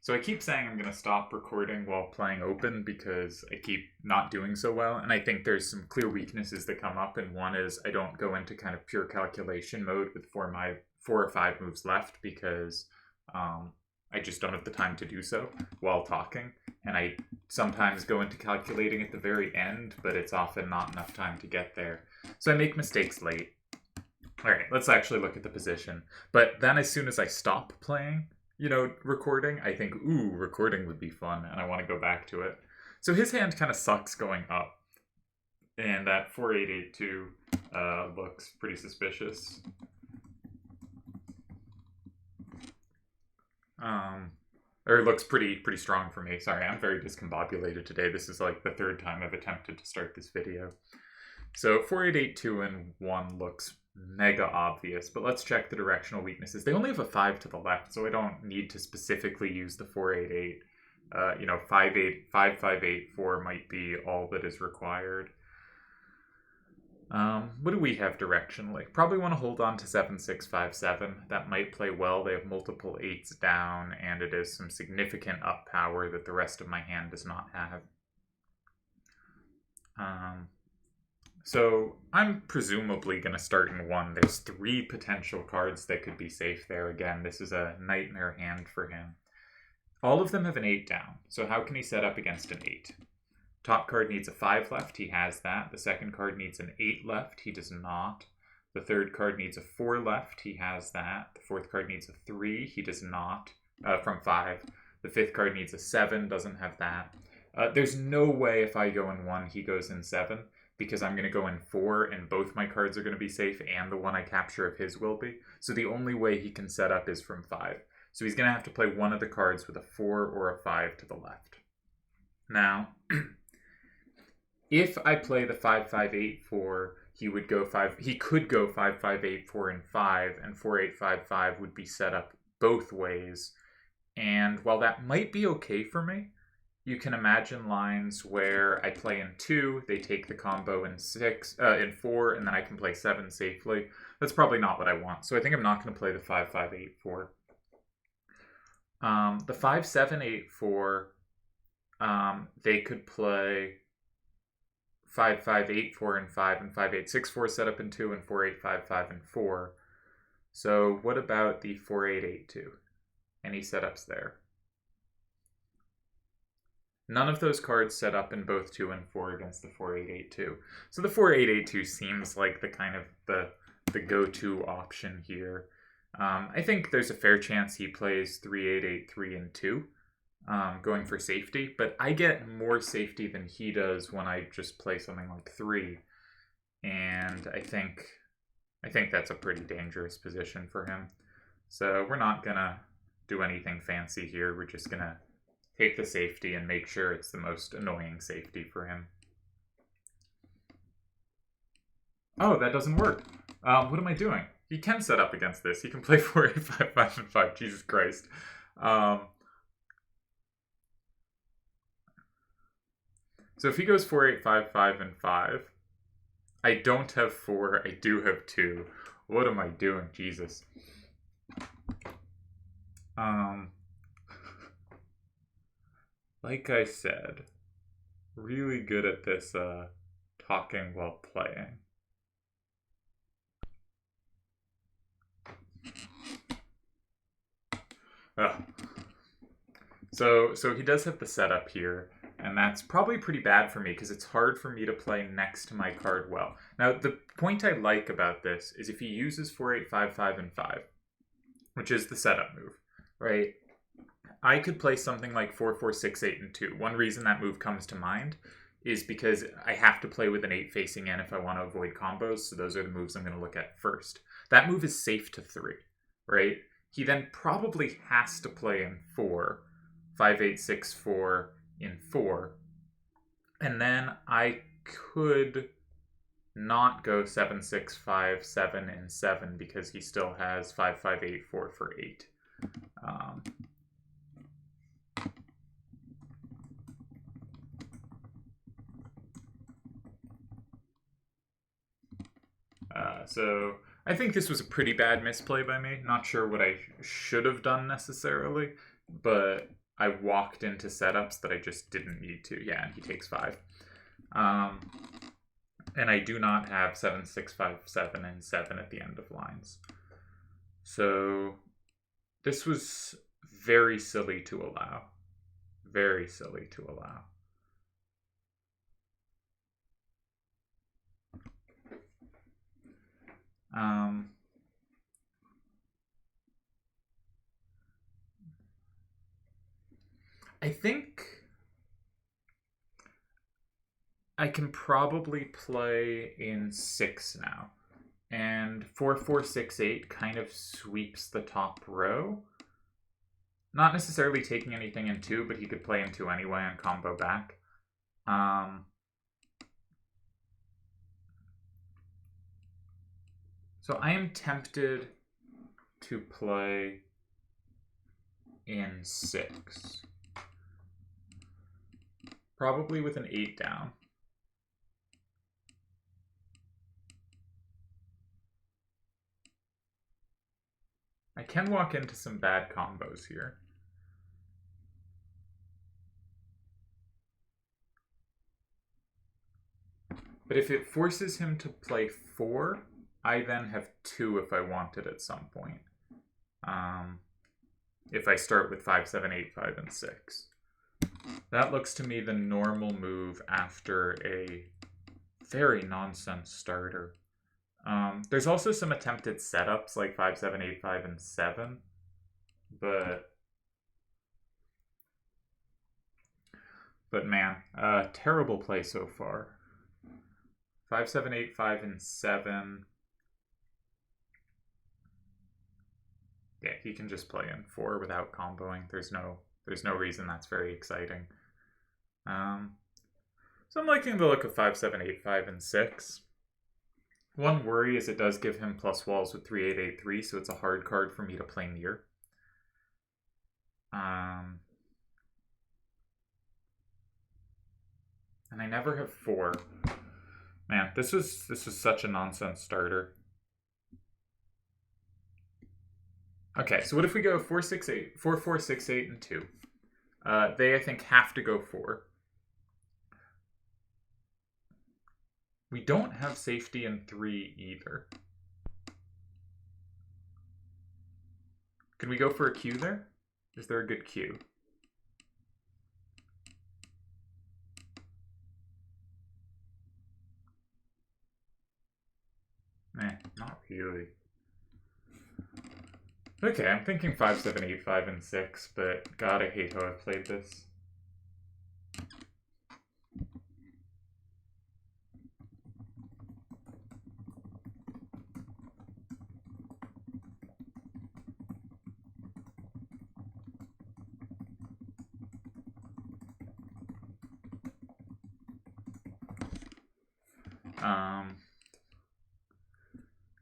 So I keep saying I'm going to stop recording while playing open because I keep not doing so well, and I think there's some clear weaknesses that come up, and one is I don't go into kind of pure calculation mode with four or five moves left because I just don't have the time to do so while talking, and I sometimes go into calculating at the very end, but it's often not enough time to get there. So I make mistakes late. Alright, let's actually look at the position. But then as soon as I stop playing, recording, I think, ooh, recording would be fun, and I want to go back to it. So his hand kind of sucks going up, and that 4882 looks pretty suspicious. Or it looks pretty strong for me. Sorry, I'm very discombobulated today. This is like the third time I've attempted to start this video. So 4882 and 1 looks mega obvious, but let's check the directional weaknesses. They only have a 5 to the left, so I don't need to specifically use the 488. 5584 might be all that is required. What do we have directionally? Probably want to hold on to 7657. That might play well. They have multiple 8s down, and it is some significant up power that the rest of my hand does not have. So I'm presumably going to start in 1. There's 3 potential cards that could be safe there. Again, this is a nightmare hand for him. All of them have an 8 down, so how can he set up against an 8? Top card needs a 5 left, he has that. The second card needs an 8 left, he does not. The third card needs a 4 left, he has that. The fourth card needs a 3, he does not, from 5. The fifth card needs a 7, doesn't have that. There's no way if I go in 1, he goes in 7, because I'm going to go in 4, and both my cards are going to be safe, and the one I capture of his will be. So the only way he can set up is from 5. So he's going to have to play one of the cards with a 4 or a 5 to the left. Now, if I play the 5584, he could go 5584 and 5, and 4855 would be set up both ways. And while that might be okay for me, you can imagine lines where I play in 2, they take the combo in 4, and then I can play 7 safely. That's probably not what I want. So I think I'm not going to play the 5584. The 5784, they could play 5584 and 5, and 5864 set up in 2, and 4855 and 4. So what about the 4882? Any setups there? None of those cards set up in both 2 and 4 against the 4882. So the 4882 seems like the kind of the go-to option here. I think there's a fair chance he plays 3883 and 2, going for safety, but I get more safety than he does when I just play something like 3, and I think that's a pretty dangerous position for him. So we're not gonna do anything fancy here. We're just gonna take the safety and make sure it's the most annoying safety for him. Oh, that doesn't work. What am I doing? He can set up against this. He can play 4, 8, 5, 5, and 5. Jesus Christ. So if he goes 4, 8, 5, 5, and 5, I don't have 4. I do have 2. What am I doing? Jesus. Like I said, really good at this talking while playing. So he does have the setup here, and that's probably pretty bad for me because it's hard for me to play next to my card well. Now, the point I like about this is if he uses 4, 8, 5, 5, and 5, which is the setup move, right? I could play something like 4, 4, 6, 8, and 2. One reason that move comes to mind is because I have to play with an 8 facing in if I want to avoid combos, so those are the moves I'm going to look at first. That move is safe to 3, right? He then probably has to play in 4, 5, 8, 6, 4 in 4, and then I could not go 7, 6, 5, 7 in 7 because he still has 5, 5, 8, 4 for 8. So I think this was a pretty bad misplay by me. Not sure what I should have done necessarily, but I walked into setups that I just didn't need to. Yeah, and he takes 5. And I do not have 7, 6, 5, 7, and 7 at the end of lines. So this was very silly to allow. Very silly to allow. I think I can probably play in 6 now. And 4, 4, 6, 8 kind of sweeps the top row. Not necessarily taking anything in 2, but he could play in 2 anyway and combo back. So I am tempted to play in 6. Probably with an 8 down. I can walk into some bad combos here. But if it forces him to play 4, I then have 2 if I want it at some point. If I start with 5, 7, 8, 5, and 6. That looks to me the normal move after a very nonsense starter. There's also some attempted setups like 5, 7, 8, 5, and 7. But man, terrible play so far. 5, 7, 8, 5, and 7. Yeah, he can just play in 4 without comboing. There's no reason that's very exciting. So I'm liking the look of 5, 7, 8, 5, and 6. One worry is it does give him plus walls with 3, 8, 8, 3, so it's a hard card for me to play near. And I never have 4. Man, this is such a nonsense starter. Okay, so what if we go 4, 6, 8, 4, 4, 6, 8, and 2? They, I think, have to go 4. We don't have safety in 3 either. Can we go for a Q there? Is there a good Q? Not really. Okay, I'm thinking 5, 7, 8, 5, and 6, but God, I hate how I've played this.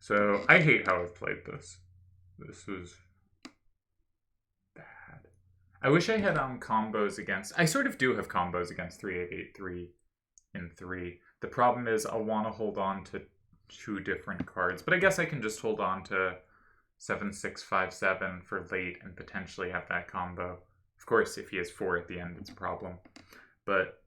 So I hate how I've played this. This was bad. I wish I had combos against. I sort of do have combos against 3, 8, 8, 3 in 3. The problem is I'll want to hold on to 2 different cards, but I guess I can just hold on to 7, 6, 5, 7 for late and potentially have that combo. Of course, if he has 4 at the end, it's a problem. But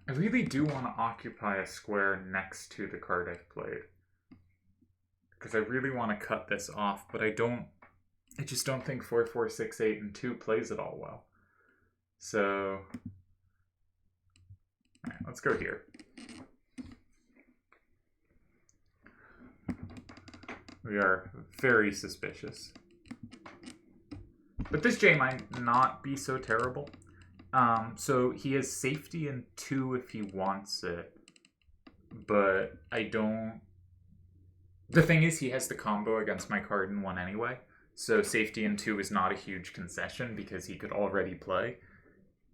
I really do want to occupy a square next to the card I've played. Because I really want to cut this off, but I just don't think 4, 4, 6, 8, and 2 plays it all well. So, alright, let's go here. We are very suspicious. But this J might not be so terrible. So he has safety in 2 if he wants it. But I don't... The thing is, he has the combo against my card in 1 anyway. So safety in 2 is not a huge concession because he could already play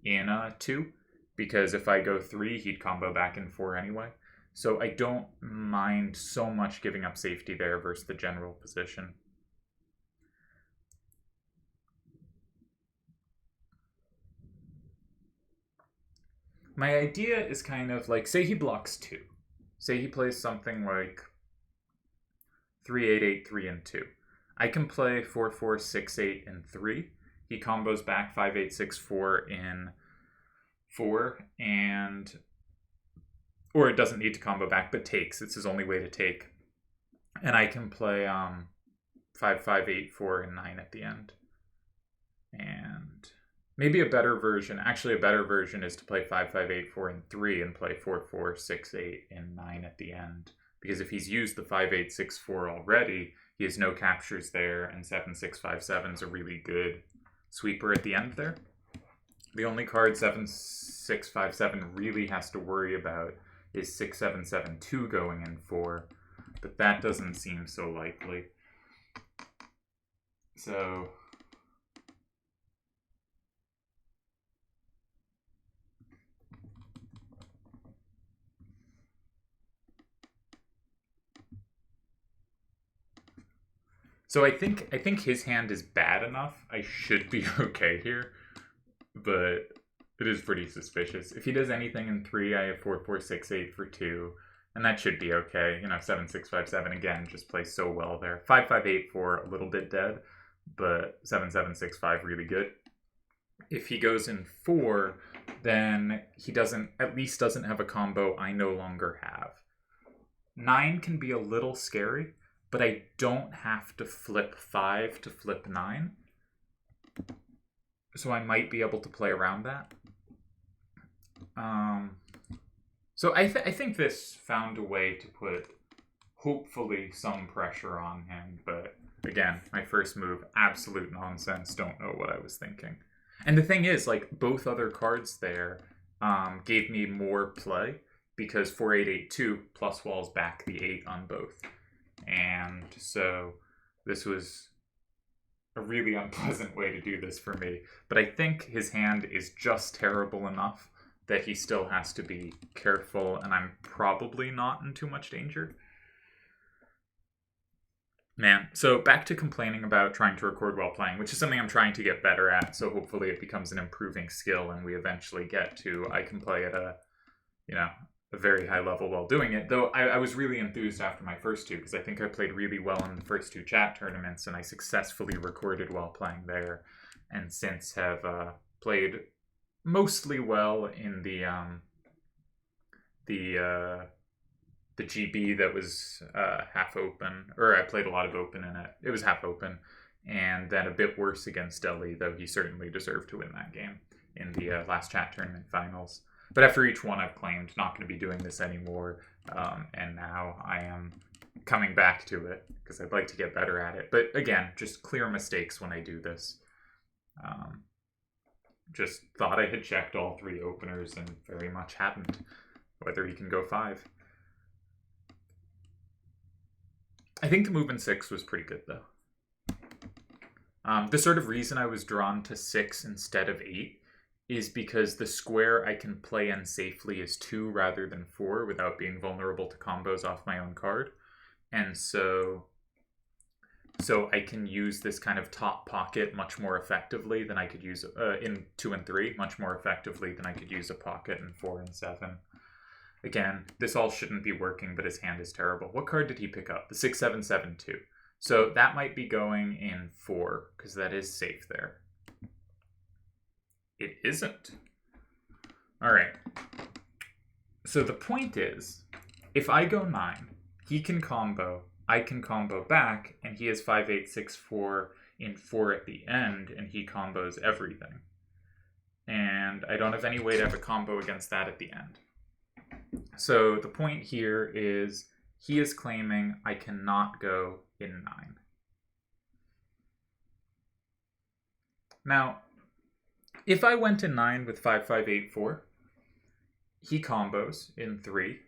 in 2. Because if I go 3, he'd combo back in 4 anyway. So I don't mind so much giving up safety there versus the general position. My idea is kind of like, say he blocks 2. Say he plays something like 3-8-8, 3 and 2. I can play 4-4-6-8 in 3. He combos back 5-8-6-4 in 4, and or it doesn't need to combo back, but takes. It's his only way to take. And I can play 5-5-8-4 in 9 at the end. And maybe a better version is to play 5-5-8-4 in 3 and play 4-4-6-8 in 9 at the end. Because if he's used the 5-8-6-4 already, he has no captures there, and 7-6-5-7 is a really good sweeper at the end there. The only card 7-6-5-7 really has to worry about is 6-7-7-2 going in 4, but that doesn't seem so likely. So I think his hand is bad enough. I should be okay here, but it is pretty suspicious. If he does anything in 3, I have 4-4-6-8 for 2, and that should be okay. 7-6-5-7 again just plays so well there. 5-5-8-4 a little bit dead, but 7-7-6-5 really good. If he goes in 4, then he doesn't have a combo I no longer have. 9 can be a little scary, but I don't have to flip 5 to flip 9. So I might be able to play around that. So I think this found a way to put, hopefully, some pressure on him. But again, my first move, absolute nonsense. Don't know what I was thinking. And the thing is, like, both other cards there gave me more play because 4-8-8-2 plus walls back the 8 on both. And so this was a really unpleasant way to do this for me. But I think his hand is just terrible enough that he still has to be careful, and I'm probably not in too much danger. Man, so back to complaining about trying to record while playing, which is something I'm trying to get better at, so hopefully it becomes an improving skill and we eventually get to, I can play at a very high level while doing it. Though I was really enthused after my first 2, because I think I played really well in the first 2 chat tournaments, and I successfully recorded while playing there, and since have played mostly well in the GB that was half open, or I played a lot of open in it. It was half open, and then a bit worse against Deli, though he certainly deserved to win that game in the last chat tournament finals. But after each one, I've claimed not going to be doing this anymore, and now I am coming back to it because I'd like to get better at it. But again, just clear mistakes when I do this. Just thought I had checked all 3 openers and very much hadn't. Whether he can go 5. I think the move in 6 was pretty good, though. The sort of reason I was drawn to 6 instead of 8 is because the square I can play in safely is 2 rather than 4 without being vulnerable to combos off my own card. And so I can use this kind of top pocket much more effectively than I could use in 2 and 3, much more effectively than I could use a pocket in 4 and 7. Again, this all shouldn't be working, but his hand is terrible. What card did he pick up? The 6-7-7-2. So that might be going in 4, because that is safe there. It isn't. All right. So the point is, if I go 9, he can combo, I can combo back, and he has 5-8-6-4 in 4 at the end, and he combos everything. And I don't have any way to have a combo against that at the end. So the point here is he is claiming I cannot go in 9. Now, if I went in 9 with 5-5-8-4, he combos in 3,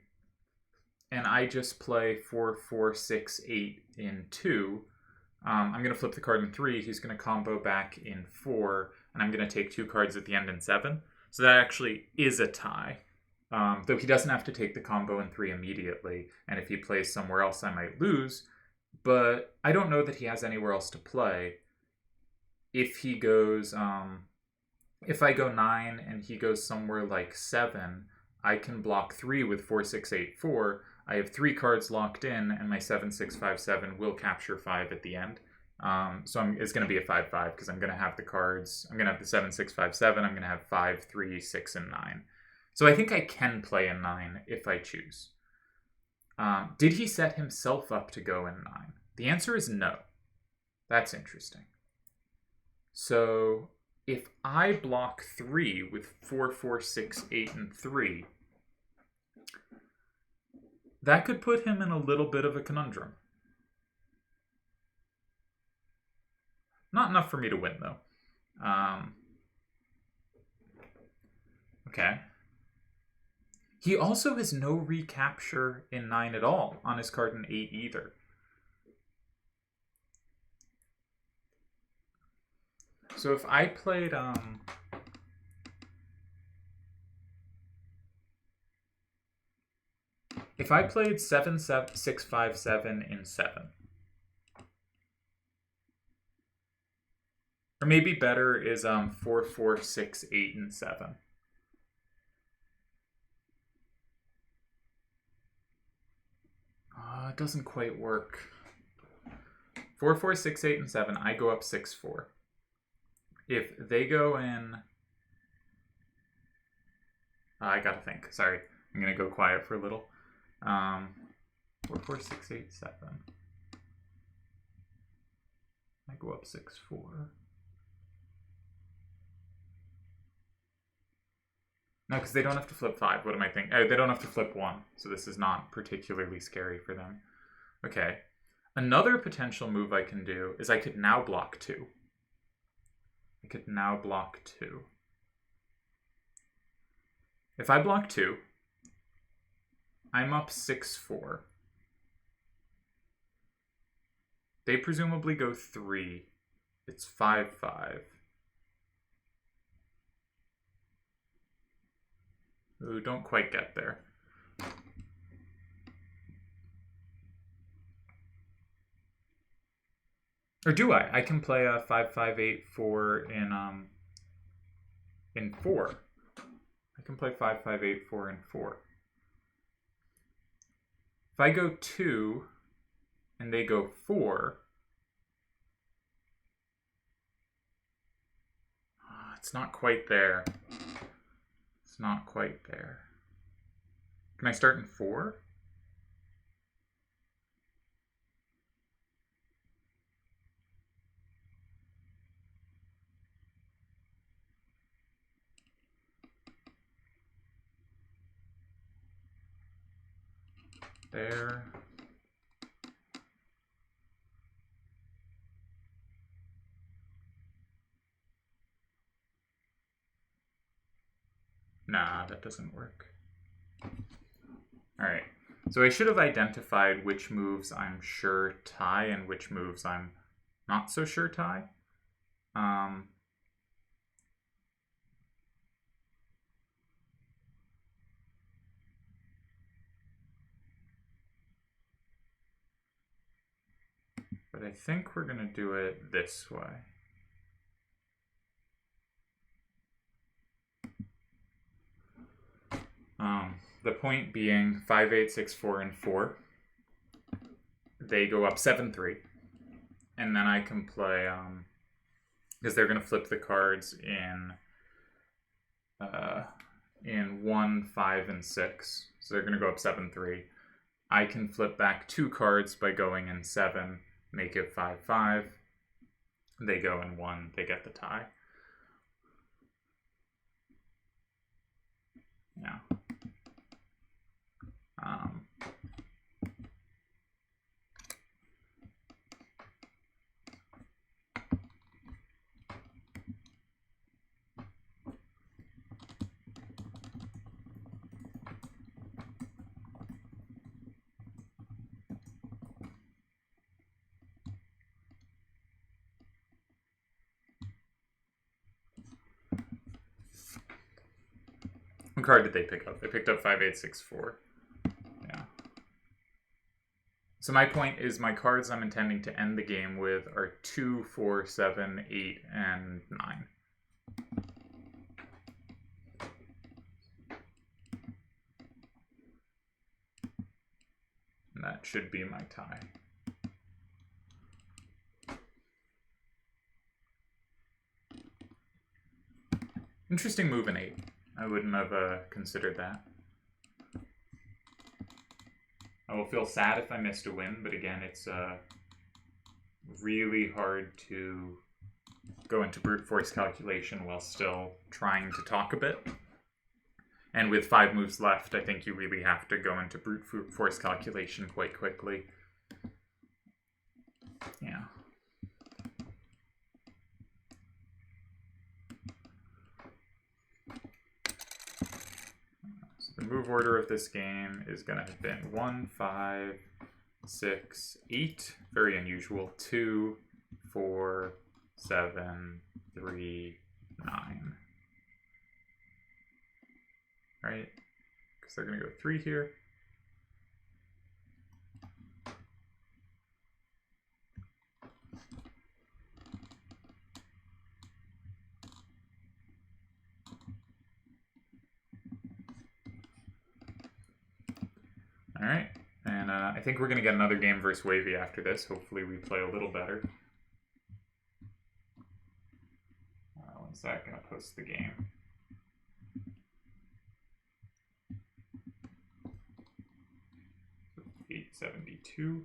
and I just play 4-4-6-8 in 2, I'm going to flip the card in 3, he's going to combo back in 4, and I'm going to take 2 cards at the end in 7. So that actually is a tie. Though he doesn't have to take the combo in 3 immediately, and if he plays somewhere else I might lose, but I don't know that he has anywhere else to play. If he goes, if I go 9 and he goes somewhere like 7, I can block 3 with 4-6-8-4. I have 3 cards locked in, and my 7/6/5/7 will capture 5 at the end. So it's going to be a 5/5 because I'm going to have the cards. I'm going to have the 7/6/5/7. I'm going to have 5, 3, 6, and 9. So I think I can play a 9 if I choose. Did he set himself up to go in 9? The answer is no. That's interesting. So if I block 3 with 4, 4, 6, 8, and 3, that could put him in a little bit of a conundrum. Not enough for me to win, though. Okay. He also has no recapture in 9 at all on his card in 8 either. So if I played if I played 7/6/5/7 in 7, or maybe better is 4, 4, 6, 8, and 7. It doesn't quite work. 4, 4, 6, 8, and 7. I go up 6, 4. If they go in... I gotta think. Sorry. I'm gonna go quiet for a little. 4, 4, 6, 8, 7. I go up 6, 4. No, because they don't have to flip 5. What am I thinking? Oh, they don't have to flip 1. So this is not particularly scary for them. Okay. Another potential move I can do is I could now block 2. I could now block 2. If I block 2, I'm up 6, 4. They presumably go 3. It's 5, 5. Ooh, don't quite get there. Or do I? I can play a 5, 5, 8, 4 in 4. I can play 5, 5, 8, 4 in 4. If I go 2 and they go 4, it's not quite there. It's not quite there. Can I start in 4? There. Nah, that doesn't work. All right. So I should have identified which moves I'm sure tie and which moves I'm not so sure tie. But I think we're going to do it this way. The point being 5, 8, 6, 4, and 4. They go up 7, 3. And then I can play, because they're going to flip the cards in 1, 5, and 6. So they're going to go up 7, 3. I can flip back 2 cards by going in 7, make it 5, 5. They go in 1, they get the tie. Yeah. What card did they pick up? They picked up 5, 8, 6, 4. Yeah. So my point is my cards I'm intending to end the game with are 2, 4, 7, 8, and 9. what should be my tie. Interesting move in 8. I wouldn't have considered that. I will feel sad if I missed a win, but again, it's really hard to go into brute force calculation while still trying to talk a bit. And with 5 moves left, I think you really have to go into brute force calculation quite quickly. Yeah. So the move order of this game is going to have been 1, 5, 6, 8. Very unusual. 2, 4, 7, 3, 9. Right? Because they're going to go 3 here. All right. And I think we're going to get another game versus Wavy after this. Hopefully we play a little better. One sec, I'm going to post the game. $872.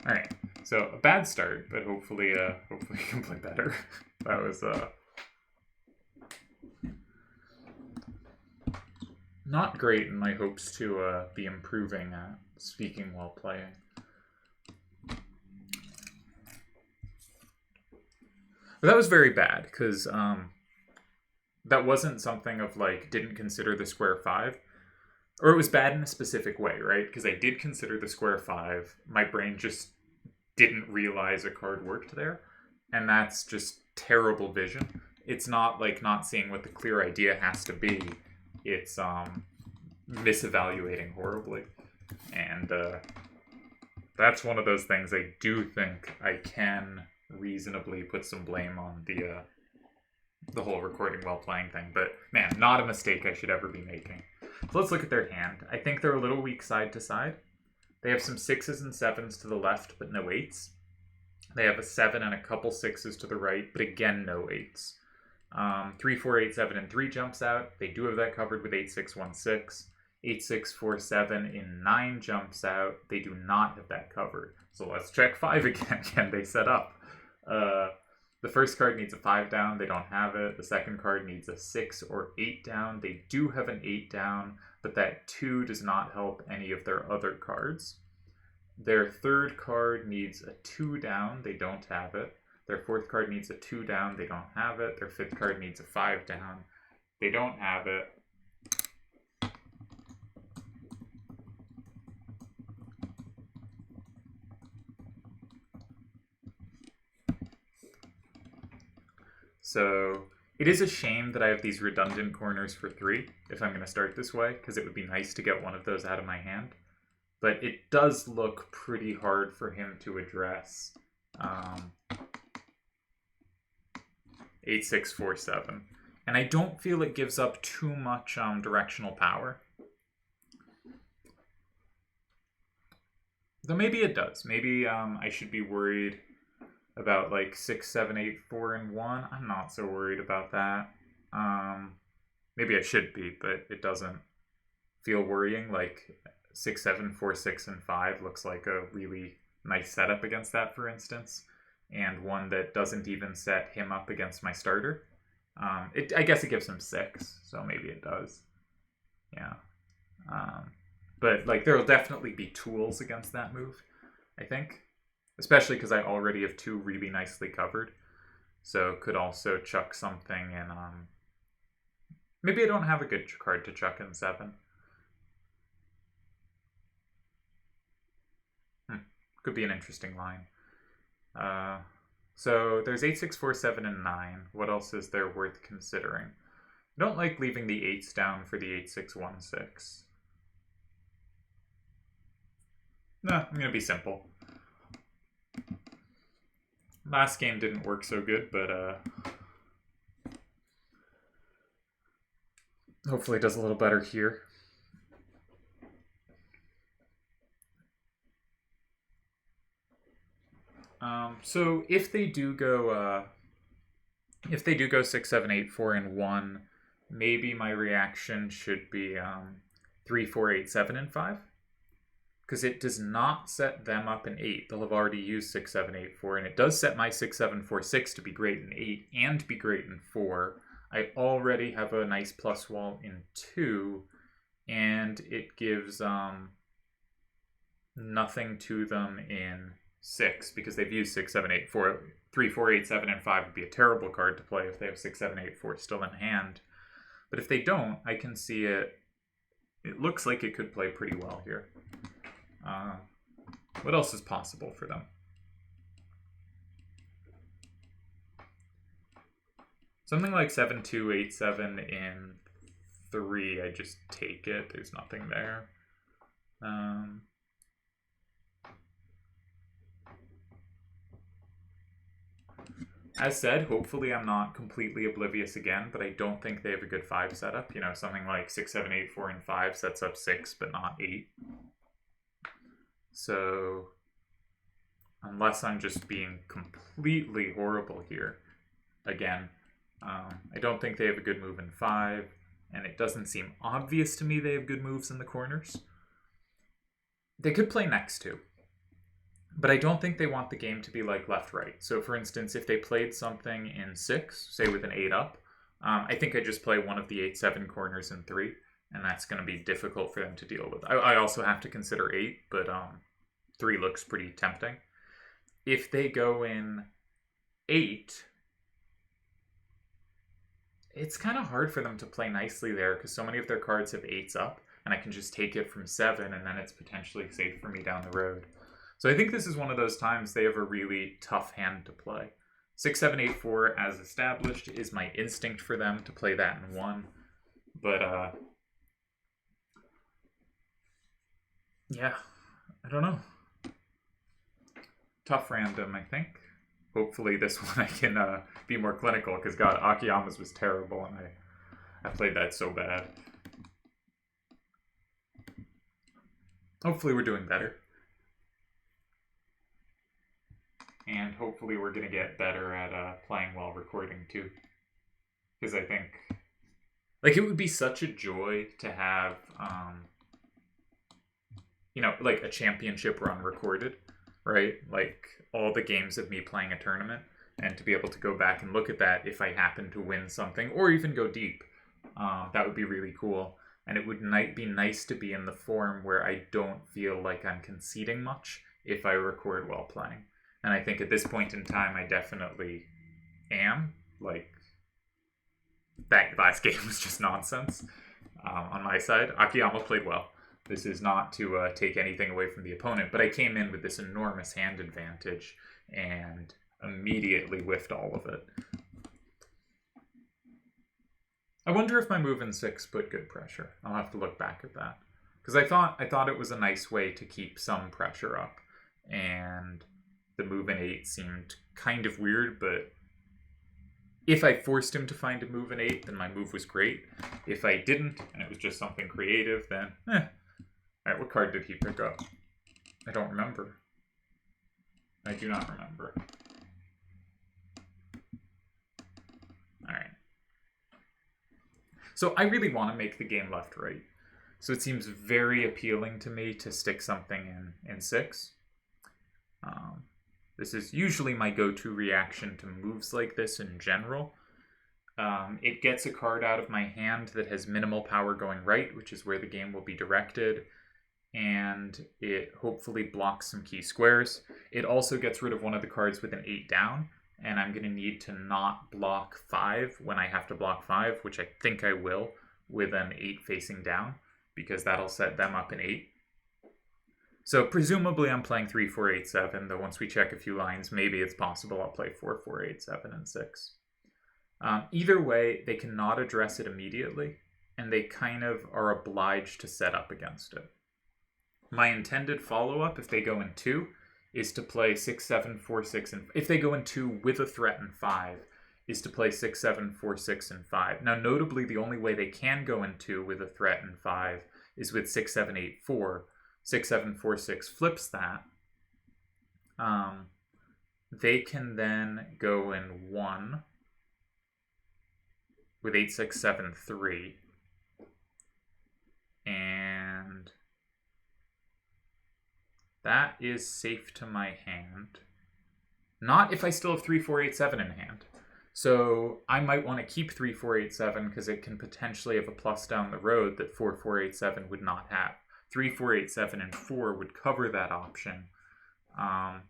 All right, so a bad start, but hopefully you can play better. That was not great in my hopes to be improving at speaking while playing. But that was very bad, because that wasn't something of like, didn't consider the square 5. Or it was bad in a specific way, right? Because I did consider the square 5. My brain just didn't realize a card worked there. And that's just terrible vision. It's not like not seeing what the clear idea has to be. It's misevaluating horribly. And that's one of those things I do think I can reasonably put some blame on the whole recording while playing thing. But man, not a mistake I should ever be making. So let's look at their hand. I think they're a little weak side to side. They have some 6s and 7s to the left, but no 8s. They have a 7 and a couple 6s to the right, but again, no 8s. 3, 4, 8, 7, and 3 jumps out. They do have that covered with 8, 6, 1, 6. 8, 6, 4, 7 in 9 jumps out. They do not have that covered. So let's check 5 again. Can they set up? The first card needs a 5 down. They don't have it. The second card needs a 6 or 8 down. They do have an 8 down, but that 2 does not help any of their other cards. Their third card needs a 2 down. They don't have it. Their fourth card needs a 2 down. They don't have it. Their fifth card needs a 5 down. They don't have it. So it is a shame that I have these redundant corners for 3 if I'm going to start this way, because it would be nice to get one of those out of my hand. But it does look pretty hard for him to address 8, 6, 4, 7. And I don't feel it gives up too much directional power. Though maybe it does. Maybe I should be worried about like 6, 7, 8, 4, and 1. I'm not so worried about that. Maybe I should be, but it doesn't feel worrying. Like 6, 7, 4, 6, and 5 looks like a really nice setup against that, for instance. And one that doesn't even set him up against my starter. I guess it gives him 6, so maybe it does. Yeah. But like there'll definitely be tools against that move, I think. Especially because I already have 2 really nicely covered. So could also chuck something in... maybe I don't have a good card to chuck in 7. Could be an interesting line. So there's 8, 6, 4, 7, and 9. What else is there worth considering? I don't like leaving the 8s down for the 8, 6, 1, 6. No, I'm going to be simple. Last game didn't work so good, but hopefully it does a little better here. So if they do go 6, 7, 8, 4, and 1, maybe my reaction should be 3, 4, 8, 7, and 5. Because it does not set them up in 8. They'll have already used 6, 7, 8, 4, and it does set my 6, 7, 4, 6 to be great in 8 and to be great in 4. I already have a nice plus wall in 2, and it gives nothing to them in 6 because they've used 6, 7, 8, 4. 3, 4, 8, 7, and 5 would be a terrible card to play if they have 6, 7, 8, 4 still in hand. But if they don't, I can see it. It looks like it could play pretty well here. What else is possible for them? Something like 7, 2, 8, 7 in 3, I just take it. There's nothing there. As said, hopefully I'm not completely oblivious again, but I don't think they have a good 5 setup. You know, something like 6, 7, 8, 4, and 5 sets up 6, but not 8. So, unless I'm just being completely horrible here, again, I don't think they have a good move in 5, and it doesn't seem obvious to me they have good moves in the corners. They could play next to, but I don't think they want the game to be like left-right. So, for instance, if they played something in 6, say with an 8 up, I think I just play one of the 8, 7 corners in 3, and that's going to be difficult for them to deal with. I also have to consider 8, but 3 looks pretty tempting. If they go in 8, it's kind of hard for them to play nicely there because so many of their cards have 8s up, and I can just take it from 7, and then it's potentially safe for me down the road. So I think this is one of those times they have a really tough hand to play. 6, 7, 8, 4, as established, is my instinct for them to play that in 1. But, yeah, I don't know. Tough random, I think. Hopefully this one I can be more clinical, because God, Akiyama's was terrible, and I played that so bad. Hopefully we're doing better. And hopefully we're going to get better at playing while recording, too. Because I think, like, it would be such a joy to have, you know, like a championship run recorded, right? Like, all the games of me playing a tournament, and to be able to go back and look at that if I happen to win something, or even go deep. That would be really cool. And it would be nice to be in the form where I don't feel like I'm conceding much if I record while playing. And I think at this point in time, I definitely am. Like, that last game was just nonsense on my side. Akiyama played well. This is not to take anything away from the opponent, but I came in with this enormous hand advantage and immediately whiffed all of it. I wonder if my move in 6 put good pressure. I'll have to look back at that. Because I thought it was a nice way to keep some pressure up. And the move in 8 seemed kind of weird, but if I forced him to find a move in 8, then my move was great. If I didn't, and it was just something creative, then Alright, what card did he pick up? I don't remember. I do not remember. Alright. So I really want to make the game left-right. So it seems very appealing to me to stick something in 6. This is usually my go-to reaction to moves like this in general. It gets a card out of my hand that has minimal power going right, which is where the game will be directed, and it hopefully blocks some key squares. It also gets rid of one of the cards with an 8 down, and I'm going to need to not block 5 when I have to block 5, which I think I will, with an 8 facing down, because that'll set them up in 8. So presumably I'm playing 3, 4, 8, 7, though once we check a few lines, maybe it's possible I'll play 4, 4, 8, 7, and 6. Either way, they cannot address it immediately, and they kind of are obliged to set up against it. My intended follow-up, if they go in 2, is to play 6, 7, 4, 6, and... If they go in 2 with a threat in 5, is to play 6, 7, 4, 6, and 5. Now, notably, the only way they can go in 2 with a threat in 5 is with 6, 7, 8, 4. 6, 7, 4, 6 flips that. They can then go in 1 with 8, 6, 7, 3. And that is safe to my hand. Not if I still have 3, 4, 8, 7 in hand. So I might want to keep 3, 4, 8, 7 because it can potentially have a plus down the road that 4, 4, 8, 7 would not have. 3, 4, 8, 7, and 4 would cover that option.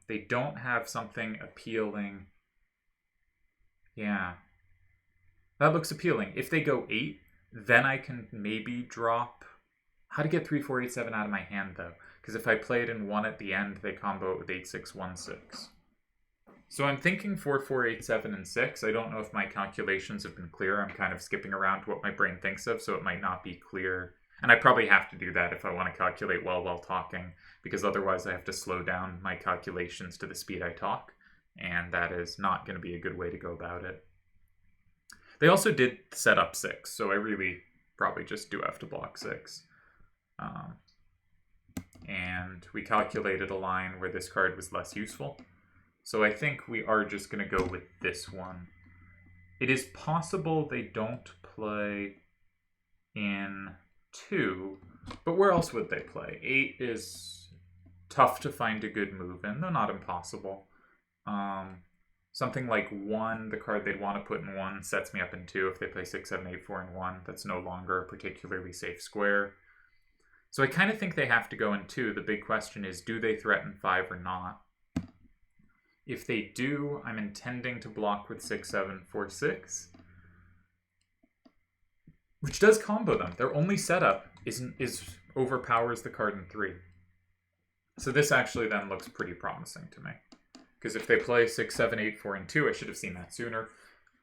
They don't have something appealing. Yeah. That looks appealing. If they go 8, then I can maybe drop... How to get 3, 4, 8, 7 out of my hand, though? Because if I play it in 1 at the end, they combo it with 8, 6, 1, 6. So I'm thinking 4, 4, 8, 7, and 6. I don't know if my calculations have been clear. I'm kind of skipping around what my brain thinks of, so it might not be clear. And I probably have to do that if I want to calculate well while talking, because otherwise I have to slow down my calculations to the speed I talk, and that is not going to be a good way to go about it. They also did set up 6, so I really probably just do have to block 6. And we calculated a line where this card was less useful. So I think we are just going to go with this one. It is possible they don't play in 2, but where else would they play? 8 is tough to find a good move in, though not impossible. Something like 1, the card they'd want to put in 1, sets me up in 2 if they play 6, 7, 8, 4, and 1. That's no longer a particularly safe square. So I kind of think they have to go in 2. The big question is, do they threaten 5 or not? If they do, I'm intending to block with 6, 7, 4, 6. Which does combo them. Their only setup is overpowers the card in 3. So this actually then looks pretty promising to me. Because if they play 6, 7, 8, 4, and 2, I should have seen that sooner.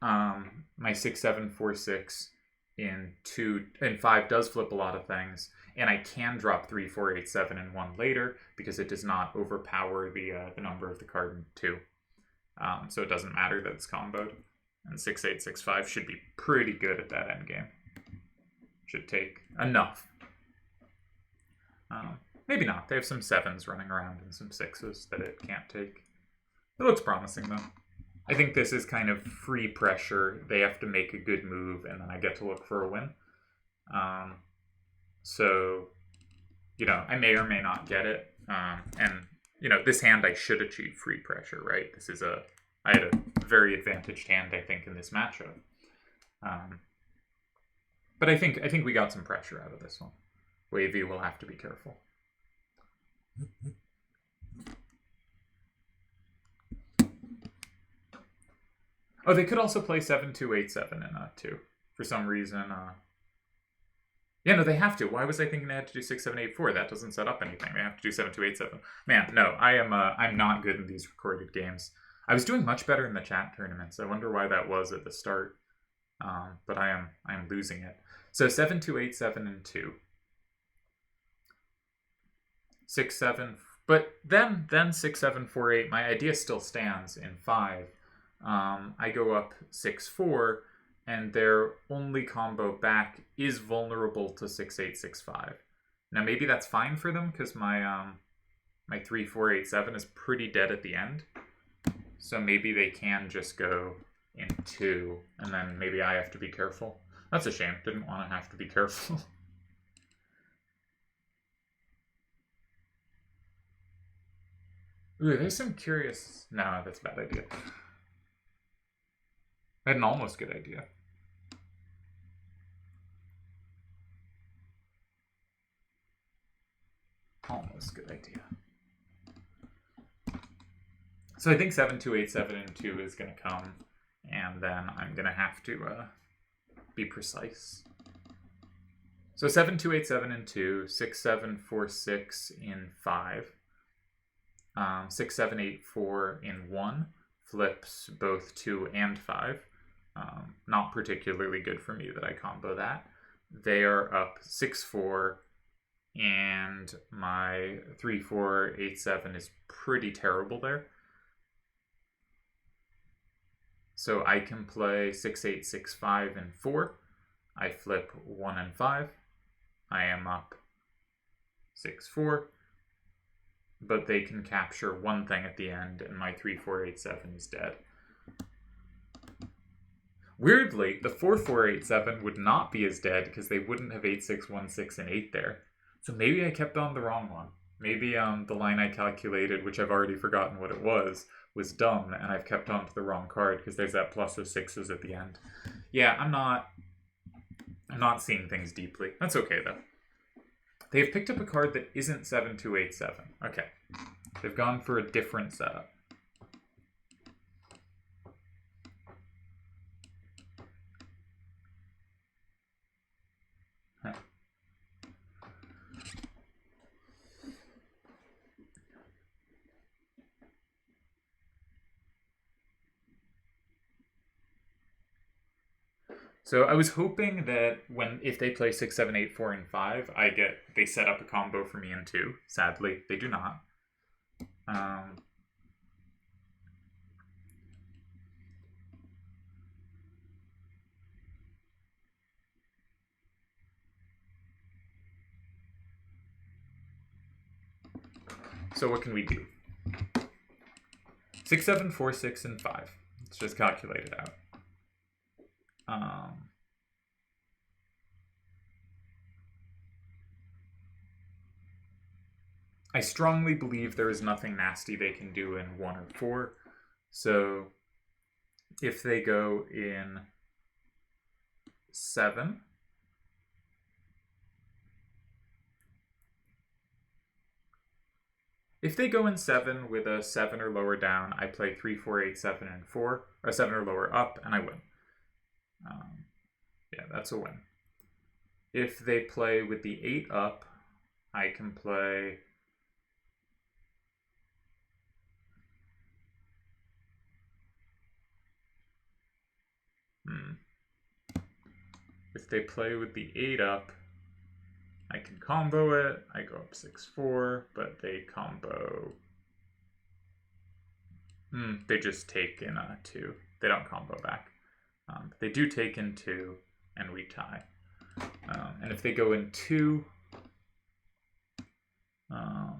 My 6, 7, 4, 6 in 2 and 5 does flip a lot of things. And I can drop 3, 4, 8, 7 in 1 later because it does not overpower the number of the card in 2. So it doesn't matter that it's comboed. And 6, 8, 6, 5 should be pretty good at that endgame. Should take enough. Maybe not. They have some 7s running around and some 6s that it can't take. It looks promising, though. I think this is kind of free pressure. They have to make a good move, and then I get to look for a win. So, I may or may not get it. And, this hand I should achieve free pressure, right? I had a very advantaged hand, I think, in this matchup. But I think we got some pressure out of this one. Wavy will have to be careful. Oh, they could also play 7, 2, 8, 7 in 2. For some reason, yeah, no, they have to. Why was I thinking they had to do 6, 7, 8, 4? That doesn't set up anything. They have to do 7, 2, 8, 7. Man, no, I'm not good in these recorded games. I was doing much better in the chat tournaments. I wonder why that was at the start. But I am losing it. So 7, 2, 8, 7, and 2. 6, 7. But then 6, 7, 4, 8. My idea still stands in 5. I go up 6, 4. And their only combo back is vulnerable to 6, 8, 6, 5. Now maybe that's fine for them because my 3, 4, 8, 7 is pretty dead at the end. So maybe they can just go in 2, and then maybe I have to be careful. That's a shame. Didn't want to have to be careful. Ooh, there's some curious... No, that's a bad idea. I had an almost good idea. Almost good idea. So I think 7, 2, 8, 7, and 2 is going to come. And then I'm going to have to be precise. So 7, 2, 8, 7 in 2, 6, 7, 4, 6 in 5, 6, 7, 8, 4 in 1, flips both 2 and 5. Not particularly good for me that I combo that. They are up 6, 4, and my 3, 4, 8, 7 is pretty terrible there. So I can play 6, 8, 6, 5, and 4. I flip 1 and 5. I am up 6, 4. But they can capture one thing at the end, and my 3, 4, 8, 7 is dead. Weirdly, the 4, 4, 8, 7 would not be as dead because they wouldn't have 8, 6, 1, 6, and 8 there. So maybe I kept on the wrong one. Maybe the line I calculated, which I've already forgotten what it was dumb, and I've kept on to the wrong card because there's that plus of 6s at the end. Yeah, I'm not seeing things deeply. That's okay, though. They've picked up a card that isn't 7, 2, 8, 7. Okay. They've gone for a different setup. Huh. So I was hoping that if they play 6, 7, 8, 4, and 5, they set up a combo for me in 2. Sadly, they do not. So what can we do? 6, 7, 4, 6, and 5. Let's just calculate it out. I strongly believe there is nothing nasty they can do in 1 or 4. So if they go in 7, if they go in 7 with a 7 or lower down, I play 3, 4, 8, 7, and 4, or 7 or lower up, and I win. Yeah, that's a win. If they play with the 8 up, I can play... If they play with the 8 up, I can combo it. I go up 6, 4, but they combo... They just take in 2. They don't combo back. They do take in 2, and we tie. And if they go in 2... God,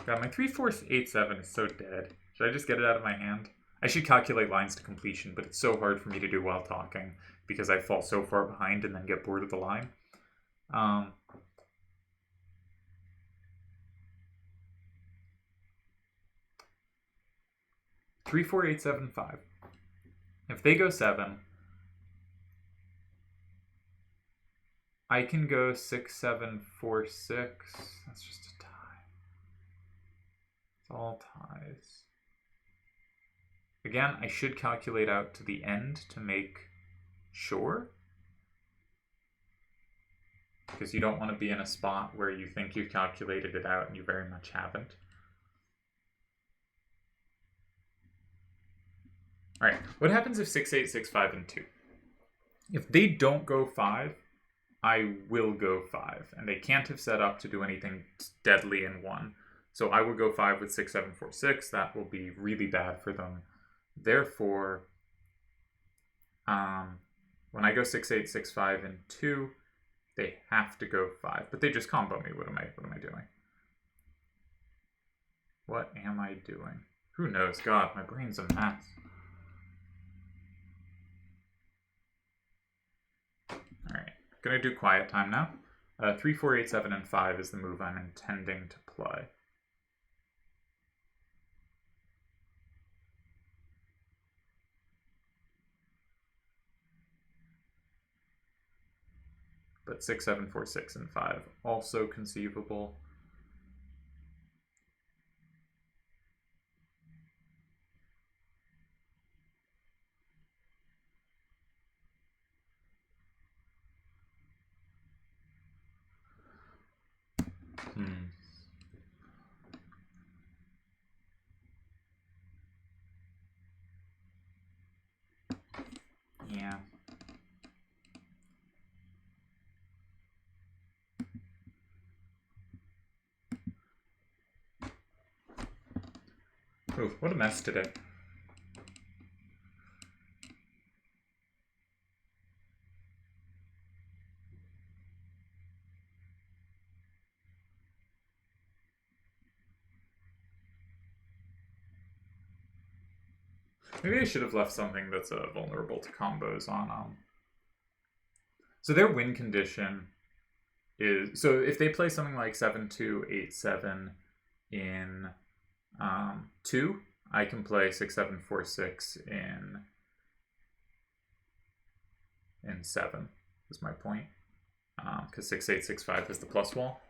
my 3, 4, 8, 7 is so dead. Should I just get it out of my hand? I should calculate lines to completion, but it's so hard for me to do while talking because I fall so far behind and then get bored of the line. 3, 4, 8, 7, 5. If they go 7, I can go 6, 7, 4, 6. That's just a tie. It's all ties. Again, I should calculate out to the end to make sure. Because you don't want to be in a spot where you think you've calculated it out and you very much haven't. Alright, what happens if 6, 8, 6, 5, and 2? If they don't go 5, I will go 5. And they can't have set up to do anything deadly in 1. So I will go 5 with 6, 7, 4, 6. That will be really bad for them. Therefore, when I go 6, 8, 6, 5, and 2, they have to go 5. But they just combo me. What am I doing? What am I doing? Who knows? God, my brain's a mess. Alright, gonna do quiet time now. 3, 4, 8, 7, and 5 is the move I'm intending to play. But 6, 7, 4, 6, and 5 also conceivable. Yeah. Ooh, what a mess today. Maybe I should have left something that's vulnerable to combos on. So their win condition is, so if they play something like 7-2, 8-7 in 2, I can play 6-7, 4-6 in 7, is my point. Because 6-8, 6-5 is the plus wall.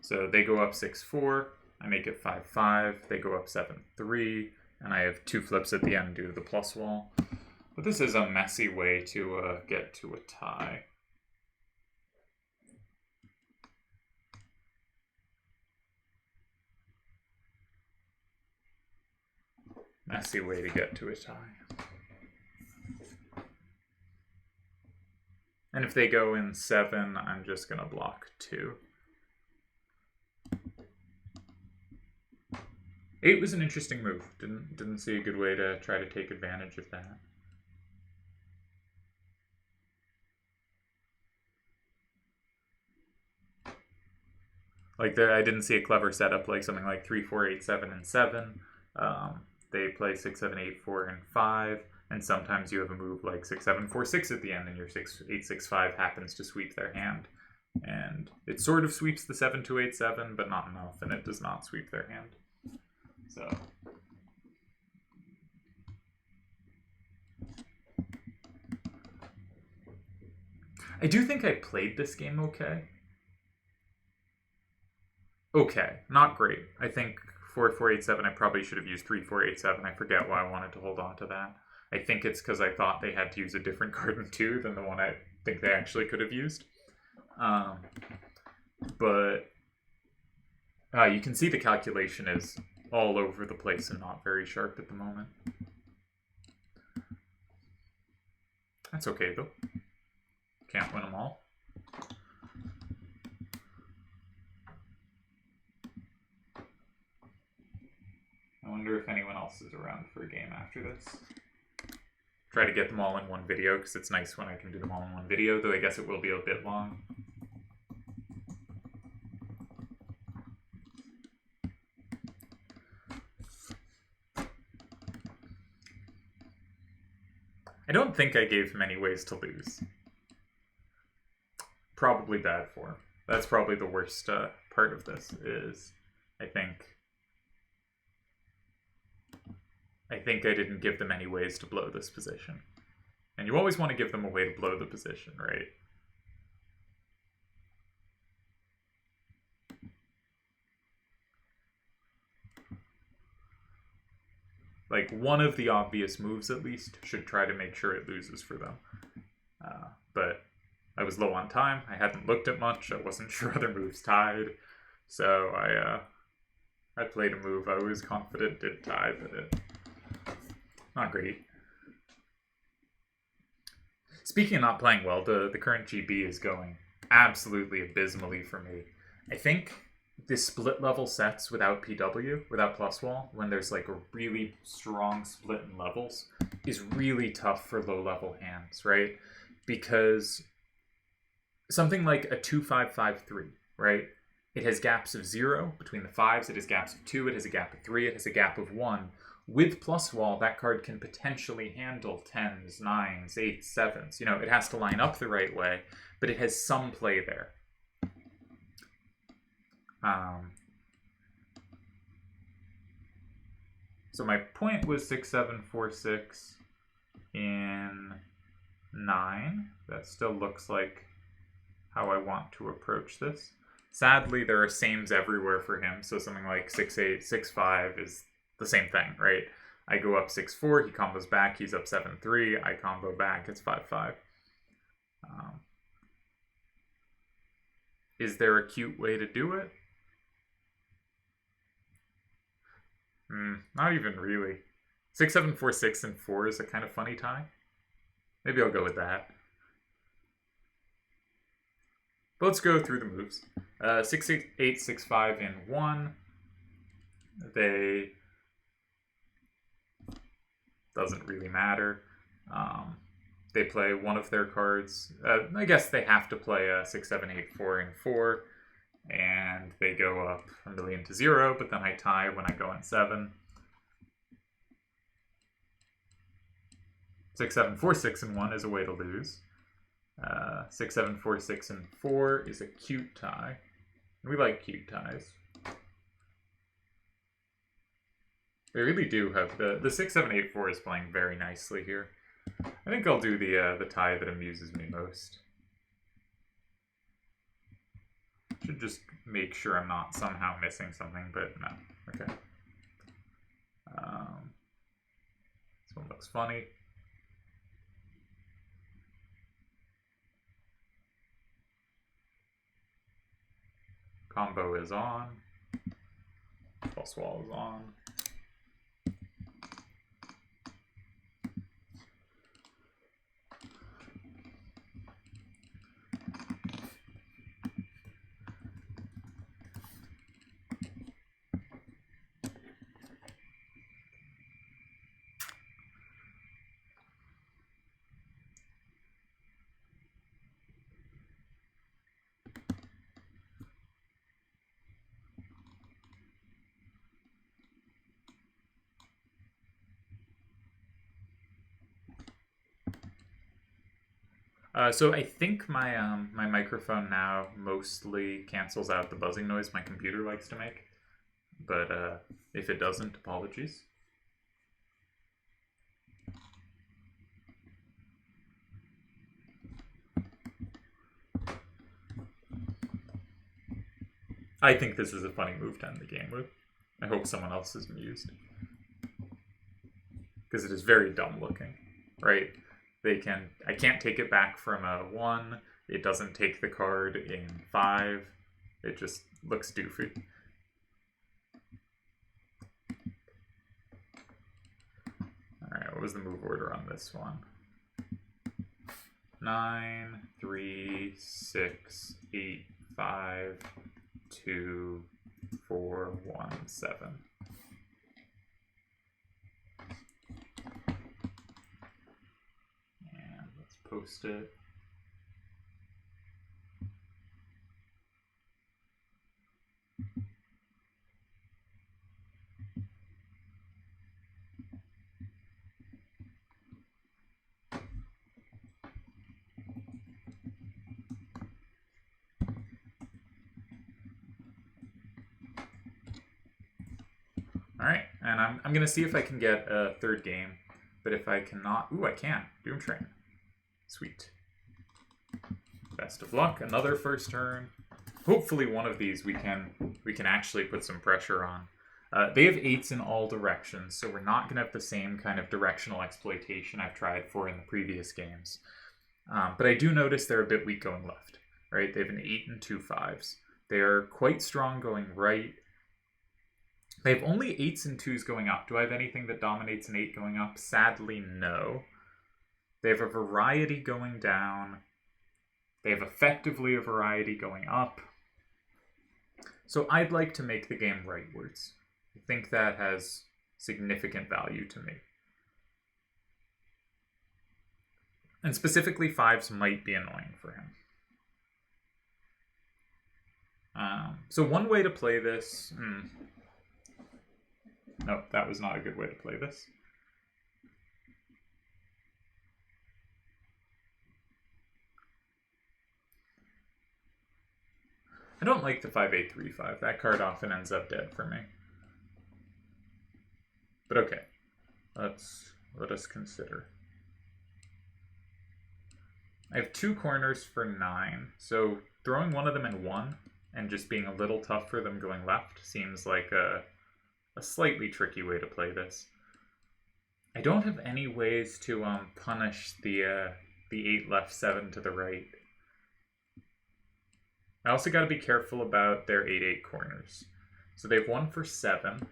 So they go up 6-4, I make it 5-5, they go up 7-3, and I have 2 flips at the end due to the plus wall. But this is a messy way to get to a tie. Messy way to get to a tie. And if they go in 7, I'm just going to block 2. 8 was an interesting move. Didn't see a good way to try to take advantage of that. Like I didn't see a clever setup like something like 3-4, 8-7, and 7. They play 6-7, 8-4, and 5. And sometimes you have a move like 6-7, 4-6 at the end, and your 8-6-5 happens to sweep their hand. And it sort of sweeps the 7-2-8-7, but not enough, and it does not sweep their hand. So I do think I played this game okay. Okay, not great. I think 4-4-8-7, I probably should have used 3-4-8-7. I forget why I wanted to hold on to that. I think it's because I thought they had to use a different card in 2 than the one I think they actually could have used. But you can see the calculation is all over the place and not very sharp at the moment. That's okay, though. Can't win them all. I wonder if anyone else is around for a game after this. Try to get them all in one video, because it's nice when I can do them all in one video, though I guess it will be a bit long. I don't think I gave him any ways to lose. Probably bad form. That's probably the worst part of this, is I think I didn't give them any ways to blow this position. And you always want to give them a way to blow the position, right? Like, one of the obvious moves, at least, should try to make sure it loses for them. But I was low on time. I hadn't looked at much. I wasn't sure other moves tied. So I played a move I was confident did tie, but not great. Speaking of not playing well, the current GB is going absolutely abysmally for me. I think the split level sets without PW, without plus wall, when there's like a really strong split in levels, is really tough for low level hands, right? Because something like a 2-5-5-3, right? It has gaps of 0 between the 5s, it has gaps of 2, it has a gap of 3, it has a gap of 1. With plus wall, that card can potentially handle 10s, 9s, 8s, 7s. You know, it has to line up the right way, but it has some play there. So my point was 6-7, 4-6 in 9. That still looks like how I want to approach this. Sadly, there are sames everywhere for him, so something like 6-8, 6-5 is the same thing, right? I go up 6-4, he combos back, he's up 7-3, I combo back, it's 5-5. Is there a cute way to do it? Not even really. 6, 7, 4, 6, and 4 is a kind of funny tie. Maybe I'll go with that. But let's go through the moves. 6, 6, 8, 6, 5, and 1. They... Doesn't really matter. They play one of their cards. I guess they have to play a 6, 7, 8, 4, and 4. And they go up a million to 0, but then I tie when I go in 7. 6, 7, 4, 6, and 1 is a way to lose. 6, 7, 4, 6, and 4 is a cute tie. We like cute ties. They really do have the 6, 7, 8, 4 is playing very nicely here. I think I'll do the tie that amuses me most. Should just make sure I'm not somehow missing something, but no. Okay. This one looks funny. Combo is on. False wall is on. So I think my my microphone now mostly cancels out the buzzing noise my computer likes to make, but if it doesn't, apologies. I think this is a funny move to end the game with. I hope someone else is amused. Because it is very dumb looking, right? I can't take it back from a 1. It doesn't take the card in 5. It just looks doofy. Alright, what was the move order on this one? 9, 3, 6, 8, 5, 2, 4, 1, 7. And let's post it. Alright, and I'm going to see if I can get a third game, but if I cannot... Ooh, I can. Doom Train. Sweet. Best of luck. Another first turn. Hopefully one of these we can actually put some pressure on. They have 8s in all directions, so we're not going to have the same kind of directional exploitation I've tried for in the previous games. But I do notice they're a bit weak going left, right? They have an 8 and 2 5s. They are quite strong going right. They have only 8s and 2s going up. Do I have anything that dominates an 8 going up? Sadly, no. They have a variety going down. They have effectively a variety going up. So I'd like to make the game rightwards. I think that has significant value to me. And specifically, 5s might be annoying for him. So one way to play this... No, that was not a good way to play this. I don't like the 5-8-3-5. That card often ends up dead for me. But okay, let us consider. I have 2 corners for 9, so throwing one of them in 1 and just being a little tough for them going left seems like a slightly tricky way to play this. I don't have any ways to punish the 8 left, 7 to the right. I also got to be careful about their 8-8 corners. So they've 1 for 7,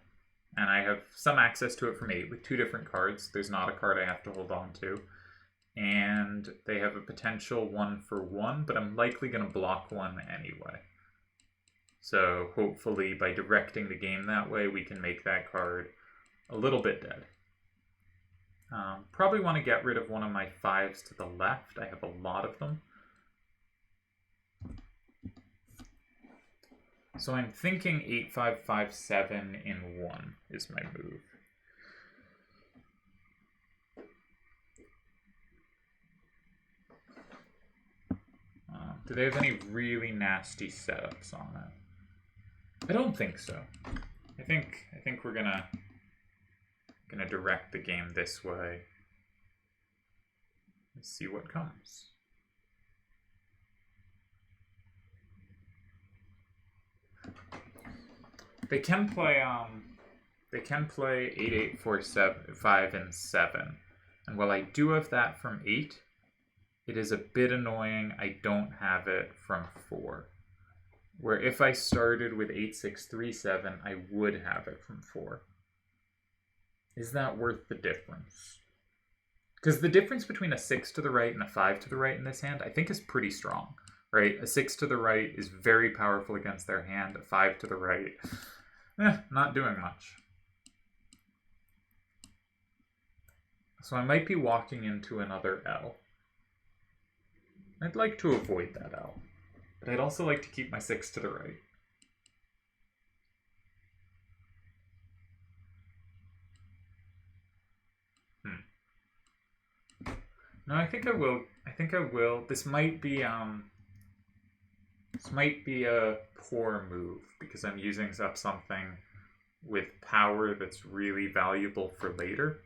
and I have some access to it from 8 with 2 different cards. There's not a card I have to hold on to. And they have a potential 1 for 1, but I'm likely going to block 1 anyway. So hopefully by directing the game that way, we can make that card a little bit dead. Probably want to get rid of one of my 5s to the left. I have a lot of them. So I'm thinking 8-5-5-7 in 1 is my move. Do they have any really nasty setups on it? I don't think so. I think we're gonna direct the game this way. Let's see what comes. They can play 8-8-4-7-5 and 7. And while I do have that from 8, it is a bit annoying I don't have it from 4. Where if I started with 8-6-3-7, I would have it from 4. Is that worth the difference? Because the difference between a 6 to the right and a 5 to the right in this hand, I think is pretty strong, right? A 6 to the right is very powerful against their hand. A 5 to the right, not doing much. So I might be walking into another L. I'd like to avoid that L, but I'd also like to keep my 6 to the right. No, I think I will. This might be a poor move because I'm using up something with power that's really valuable for later.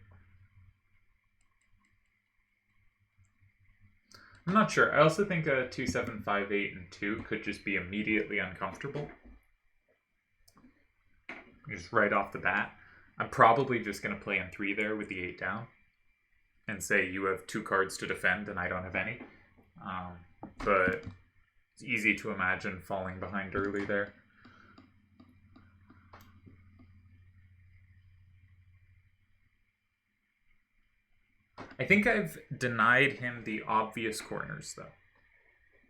I'm not sure. I also think a 2-7-5-8 and 2 could just be immediately uncomfortable. Just right off the bat. I'm probably just going to play in 3 there with the 8 down. And say you have 2 cards to defend and I don't have any. But it's easy to imagine falling behind early there. I think I've denied him the obvious corners, though.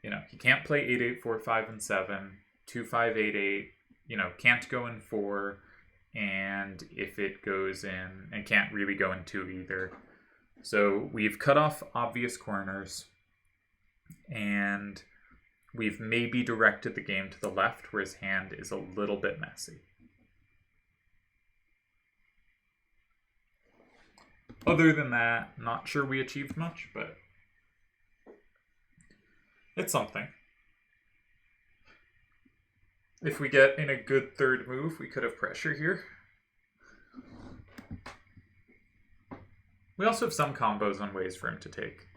You know, he can't play 8-8-4-5 and 7, 2-5-8-8, you know, can't go in 4, and if it goes in, and can't really go in 2 either. So we've cut off obvious corners, and we've maybe directed the game to the left where his hand is a little bit messy. Other than that, not sure we achieved much, but it's something. If we get in a good third move, we could have pressure here. We also have some combos on ways for him to take.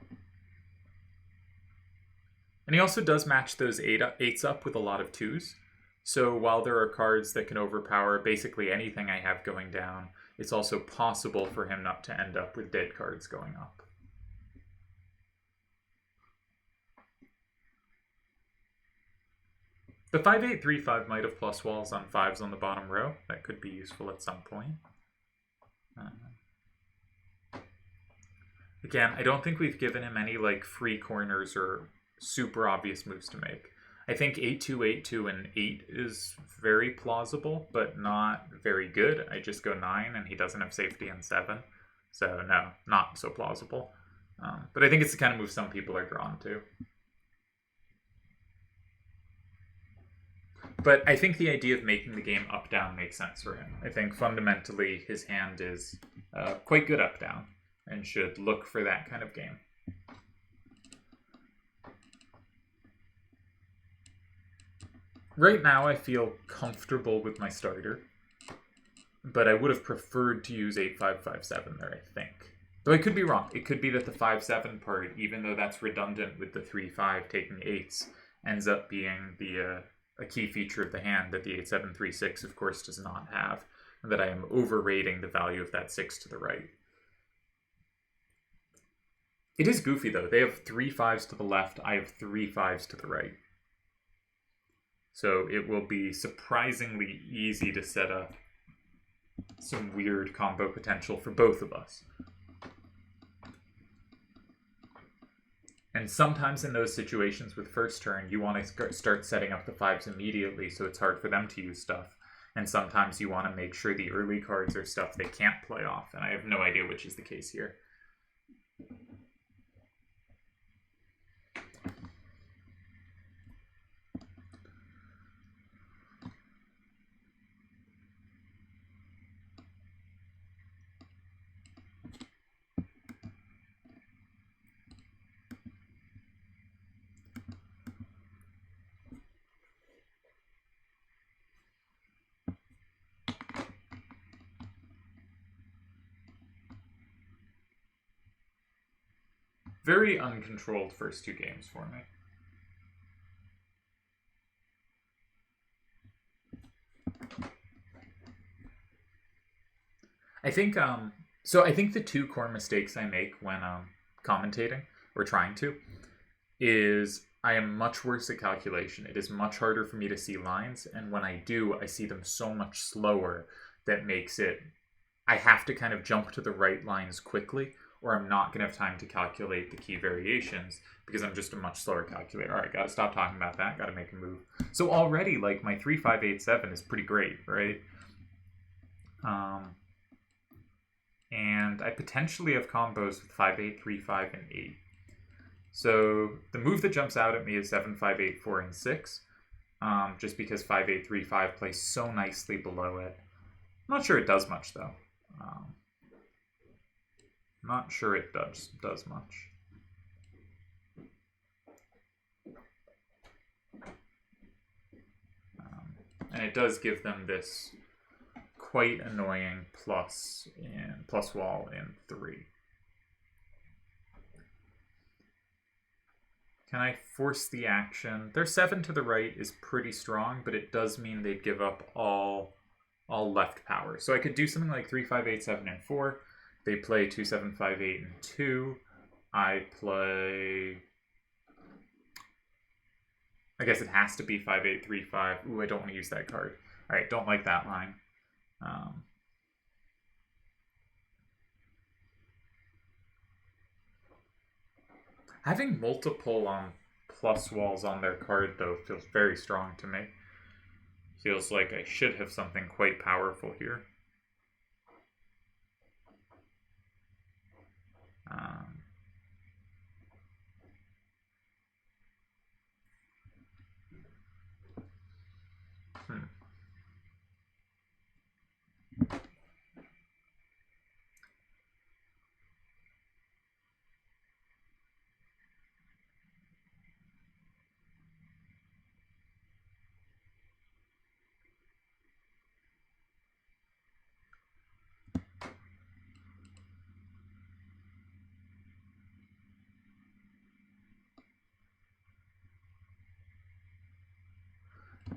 And he also does match those 8s up with a lot of 2s. So while there are cards that can overpower basically anything I have going down, it's also possible for him not to end up with dead cards going up. The 5-8-3-5 might have plus walls on 5s on the bottom row. That could be useful at some point. Again, I don't think we've given him any like free corners or super obvious moves to make. I think 8-2, 8-2, and 8 is very plausible, but not very good. I just go 9, and he doesn't have safety in 7. So no, not so plausible. But I think it's the kind of move some people are drawn to. But I think the idea of making the game up-down makes sense for him. I think fundamentally his hand is quite good up-down and should look for that kind of game. Right now I feel comfortable with my starter, but I would have preferred to use 8-5-5-7 there, I think. Though I could be wrong. It could be that the 5-7 part, even though that's redundant with the 3-5 taking 8s, ends up being a key feature of the hand that the 8-7-3-6 of course does not have, and that I am overrating the value of that 6 to the right. It is goofy though. They have 3 5s to the left, I have 3 5s to the right. So it will be surprisingly easy to set up some weird combo potential for both of us. And sometimes in those situations with first turn, you want to start setting up the 5s immediately so it's hard for them to use stuff. And sometimes you want to make sure the early cards are stuff they can't play off. And I have no idea which is the case here. Very uncontrolled first 2 games for me. I think I think the 2 core mistakes I make when commentating or trying to is I am much worse at calculation. It is much harder for me to see lines, and when I do, I see them so much slower that makes it I have to kind of jump to the right lines quickly, or I'm not going to have time to calculate the key variations because I'm just a much slower calculator. All right, got to stop talking about that. Got to make a move. So already, like, my 3, 5, 8, 7 is pretty great, right? And I potentially have combos with 5, 8, 3, 5, and 8. So the move that jumps out at me is 7, 5, 8, 4, and 6, just because 5, 8, 3, 5 plays so nicely below it. I'm not sure it does much, though. Not sure it does much. And it does give them this quite annoying plus wall in 3. Can I force the action? Their 7 to the right is pretty strong, but it does mean they'd give up all left power. So I could do something like 3, 5, 8, 7, and 4. They play 2, 7, 5, 8, and 2. I play... I guess it has to be 5, 8, 3, 5. Ooh, I don't want to use that card. All right, don't like that line. Having multiple plus walls on their card, though, feels very strong to me. Feels like I should have something quite powerful here.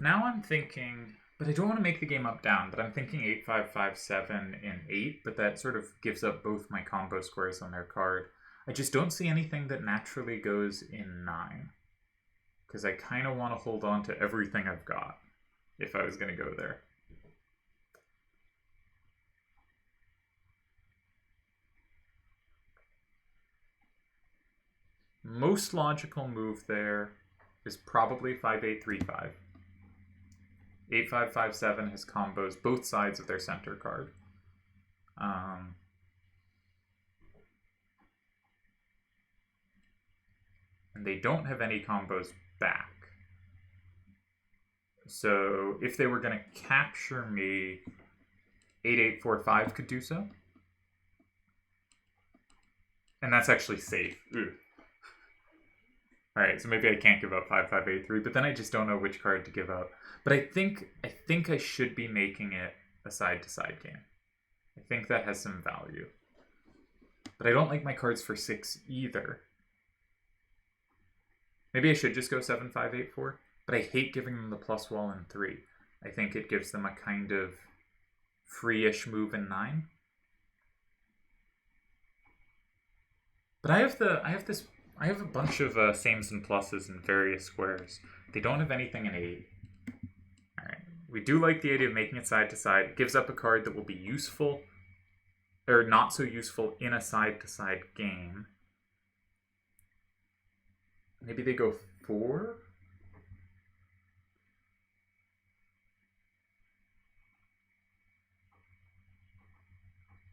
Now I'm thinking, but I don't want to make the game up-down, but I'm thinking 8, 5, 5, 7, and 8, but that sort of gives up both my combo squares on their card. I just don't see anything that naturally goes in 9, because I kind of want to hold on to everything I've got if I was going to go there. Most logical move there is probably 5, 8, 3, 5. 8, 5, 5, 7 has combos both sides of their center card. And they don't have any combos back. So if they were going to capture me, 8, 8, 4, 5 could do so. And that's actually safe. Ooh. Alright, so maybe I can't give up 5, 5, 8, 3, but then I just don't know which card to give up. But I think I should be making it a side-to-side game. I think that has some value. But I don't like my cards for 6 either. Maybe I should just go 7, 5, 8, 4. But I hate giving them the plus wall in 3. I think it gives them a kind of free-ish move in 9. But I have a bunch of sames and pluses in various squares. They don't have anything in 8. We do like the idea of making it side to side. It gives up a card that will be useful, or not so useful in a side to side game. Maybe they go 4?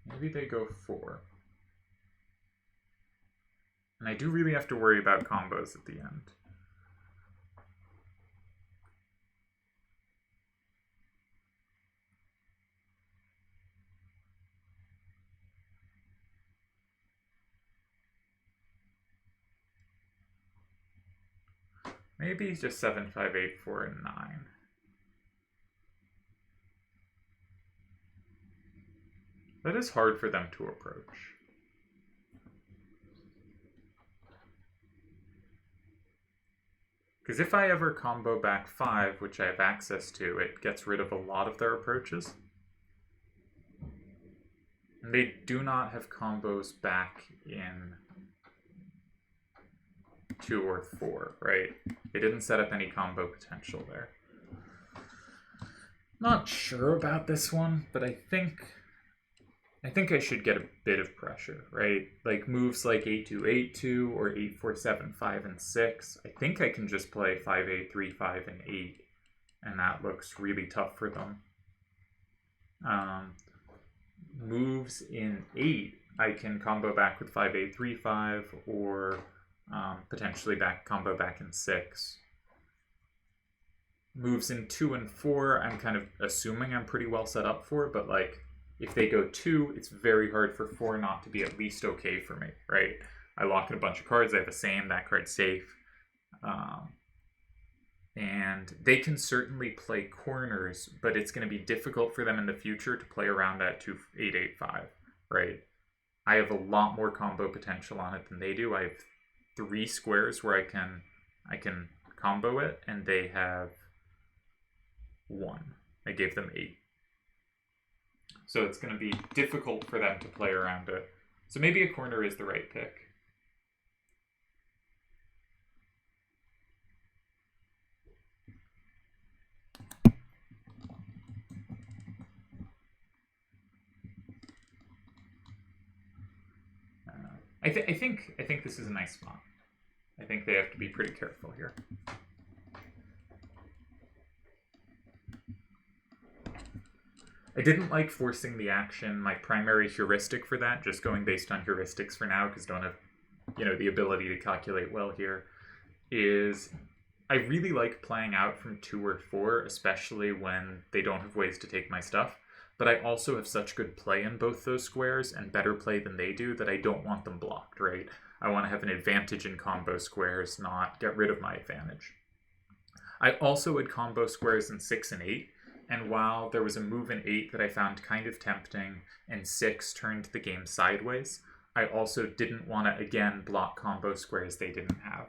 Maybe they go 4. And I do really have to worry about combos at the end. Maybe just 7, 5, 8, 4, and 9. That is hard for them to approach. Because if I ever combo back 5, which I have access to, it gets rid of a lot of their approaches. And they do not have combos back in 2 or 4, right? They didn't set up any combo potential there. Not sure about this one, but I think I should get a bit of pressure, right? Like moves like 8-2-8-2 or 8-4-7-5 and 6. I think I can just play 5-8-3-5 and 8, and that looks really tough for them. Moves in 8, I can combo back with 5-8-3-5 or potentially combo back in 6. Moves in 2 and 4, I'm kind of assuming I'm pretty well set up for, but like if they go 2, it's very hard for 4 not to be at least okay for me, right? I lock in a bunch of cards, I have a same, that card's safe. And they can certainly play corners, but it's going to be difficult for them in the future to play around that 2-8-8-5, right? I have a lot more combo potential on it than they do. I have 3 squares where I can combo it, and they have 1. I gave them 8. So it's going to be difficult for them to play around it. So maybe a corner is the right pick. I think this is a nice spot. I think they have to be pretty careful here. I didn't like forcing the action. My primary heuristic for that, just going based on heuristics for now, because don't have, the ability to calculate well here, is I really like playing out from 2 or 4, especially when they don't have ways to take my stuff. But I also have such good play in both those squares, and better play than they do, that I don't want them blocked, right? I want to have an advantage in combo squares, not get rid of my advantage. I also would combo squares in 6 and 8, and while there was a move in 8 that I found kind of tempting, and 6 turned the game sideways, I also didn't want to, again, block combo squares they didn't have.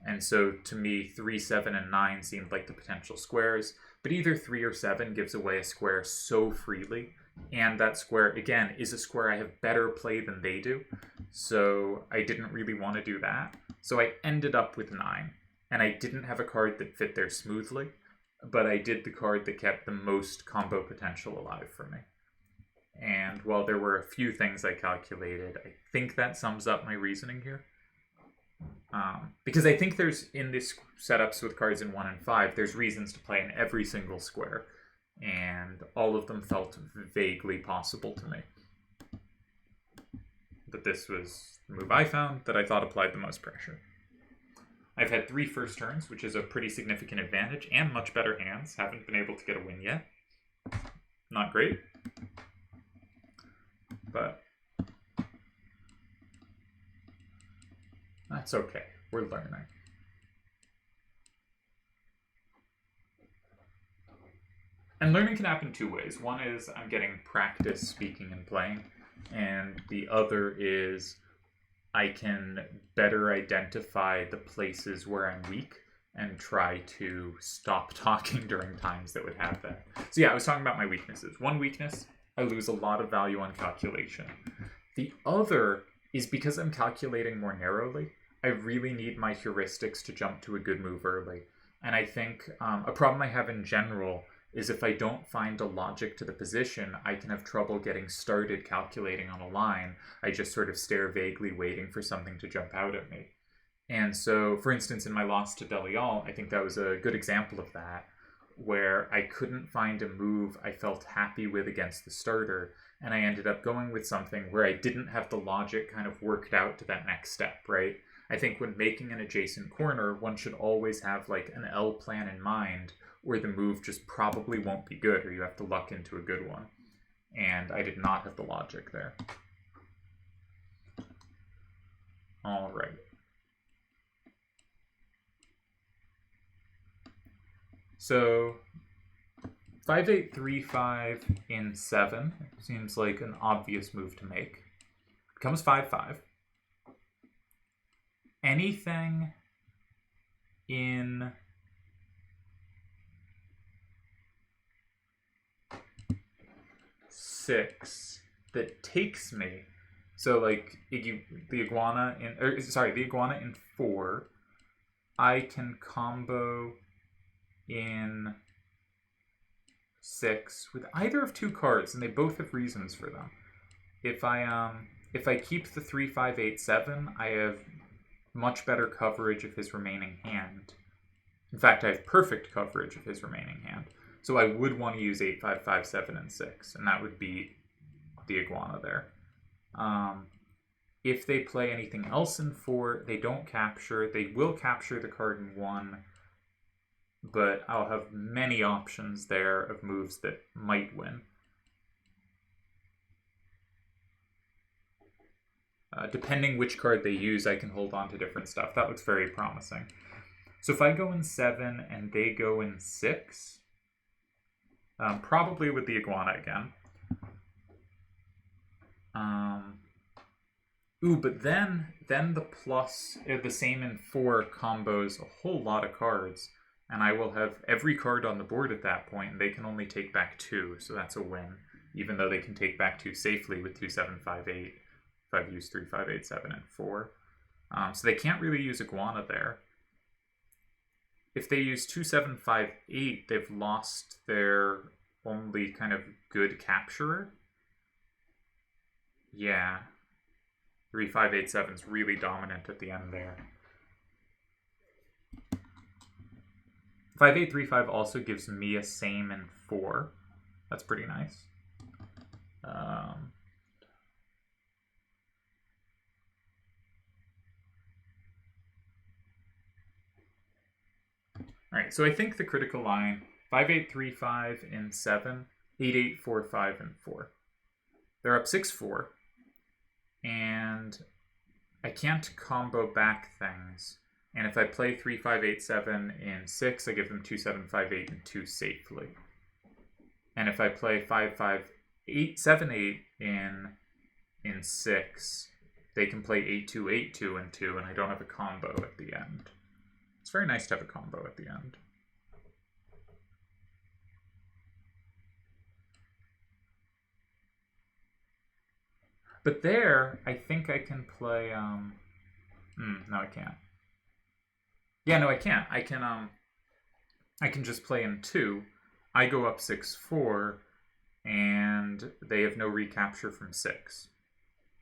And so, to me, 3, 7, and 9 seemed like the potential squares, but either 3 or 7 gives away a square so freely, and that square, again, is a square I have better play than they do, so I didn't really want to do that. So I ended up with 9, and I didn't have a card that fit there smoothly, but I did the card that kept the most combo potential alive for me. And while there were a few things I calculated, I think that sums up my reasoning here. Because I think there's, in this setups with cards in 1 and 5, there's reasons to play in every single square, and all of them felt vaguely possible to me. But this was the move I found that I thought applied the most pressure. I've had 3 first turns, which is a pretty significant advantage, and much better hands. Haven't been able to get a win yet. Not great. But that's okay. We're learning. And learning can happen 2 ways. One is I'm getting practice speaking and playing, and the other is I can better identify the places where I'm weak and try to stop talking during times that would have that. So yeah, I was talking about my weaknesses. One weakness, I lose a lot of value on calculation. The other is because I'm calculating more narrowly, I really need my heuristics to jump to a good move early. And I think a problem I have in general is if I don't find a logic to the position, I can have trouble getting started calculating on a line. I just sort of stare vaguely waiting for something to jump out at me. And so, for instance, in my loss to Delial, I think that was a good example of that, where I couldn't find a move I felt happy with against the starter, and I ended up going with something where I didn't have the logic kind of worked out to that next step, right? I think when making an adjacent corner, one should always have like an L plan in mind, where the move just probably won't be good, or you have to luck into a good one. And I did not have the logic there. All right. So 5-8-3-5 in 7 seems like an obvious move to make. Becomes 5-5. Anything in six that takes me, so like the iguana in, the iguana in 4, I can combo in 6 with either of 2 cards, and they both have reasons for them. If I keep the 3-5-8-7, I have much better coverage of his remaining hand. In fact, I have perfect coverage of his remaining hand. So I would want to use 8-5-5-7 and 6, and that would beat the iguana there. If they play anything else in 4, they don't capture. They will capture the card in 1, but I'll have many options there of moves that might win. Depending which card they use, I can hold on to different stuff. That looks very promising. So if I go in 7 and they go in 6, probably with the iguana again. But then the plus, the same in 4 combos a whole lot of cards, and I will have every card on the board at that point, and they can only take back 2, so that's a win, even though they can take back 2 safely with 2-7-5-8, if I've used 3-5-8-7 and 4. So they can't really use iguana there. If they use 2-7-5-8, they've lost their only kind of good capturer. Yeah. 3-5-8-7 is really dominant at the end there. 5-8-3-5 also gives me a same in 4. That's pretty nice. Alright, so I think the critical line, 5-8-3-5 in 7, 8-8-4-5 in 4. They're up 6-4, and I can't combo back things. And if I play 3-5-8-7 in 6, I give them 2-7-5-8 and 2 safely. And if I play 5-5-8-7-8 in 6, they can play 8-2-8-2 and 2, and I don't have a combo at the end. It's very nice to have a combo at the end. But there, I think I can play, no, I can't. Yeah, no, I can't. I can just play in 2. I go up 6-4, and they have no recapture from 6.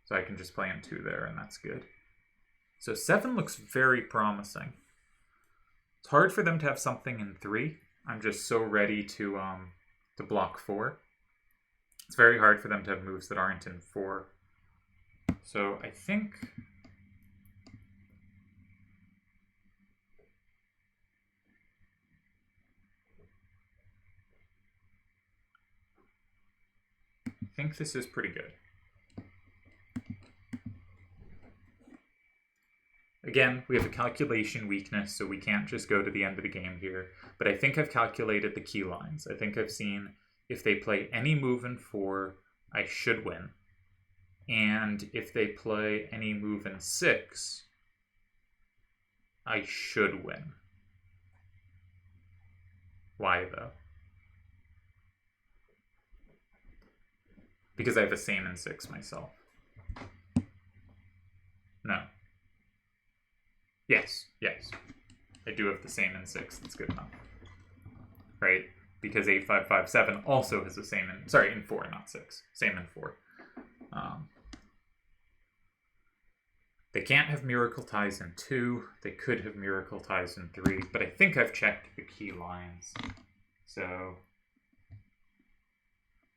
So I can just play in 2 there, and that's good. So 7 looks very promising. It's hard for them to have something in 3. I'm just so ready to block 4. It's very hard for them to have moves that aren't in 4. So I think this is pretty good. Again, we have a calculation weakness, so we can't just go to the end of the game here. But I think I've calculated the key lines. I think I've seen if they play any move in 4, I should win. And if they play any move in 6, I should win. Why, though? Because I have a same in 6 myself. No. Yes. I do have the same in 6. That's good enough. Right? because 8557 also has the same in, sorry, in 4, not 6. Same in 4. They can't have Miracle Ties in 2. They could have Miracle Ties in 3, but I think I've checked the key lines. So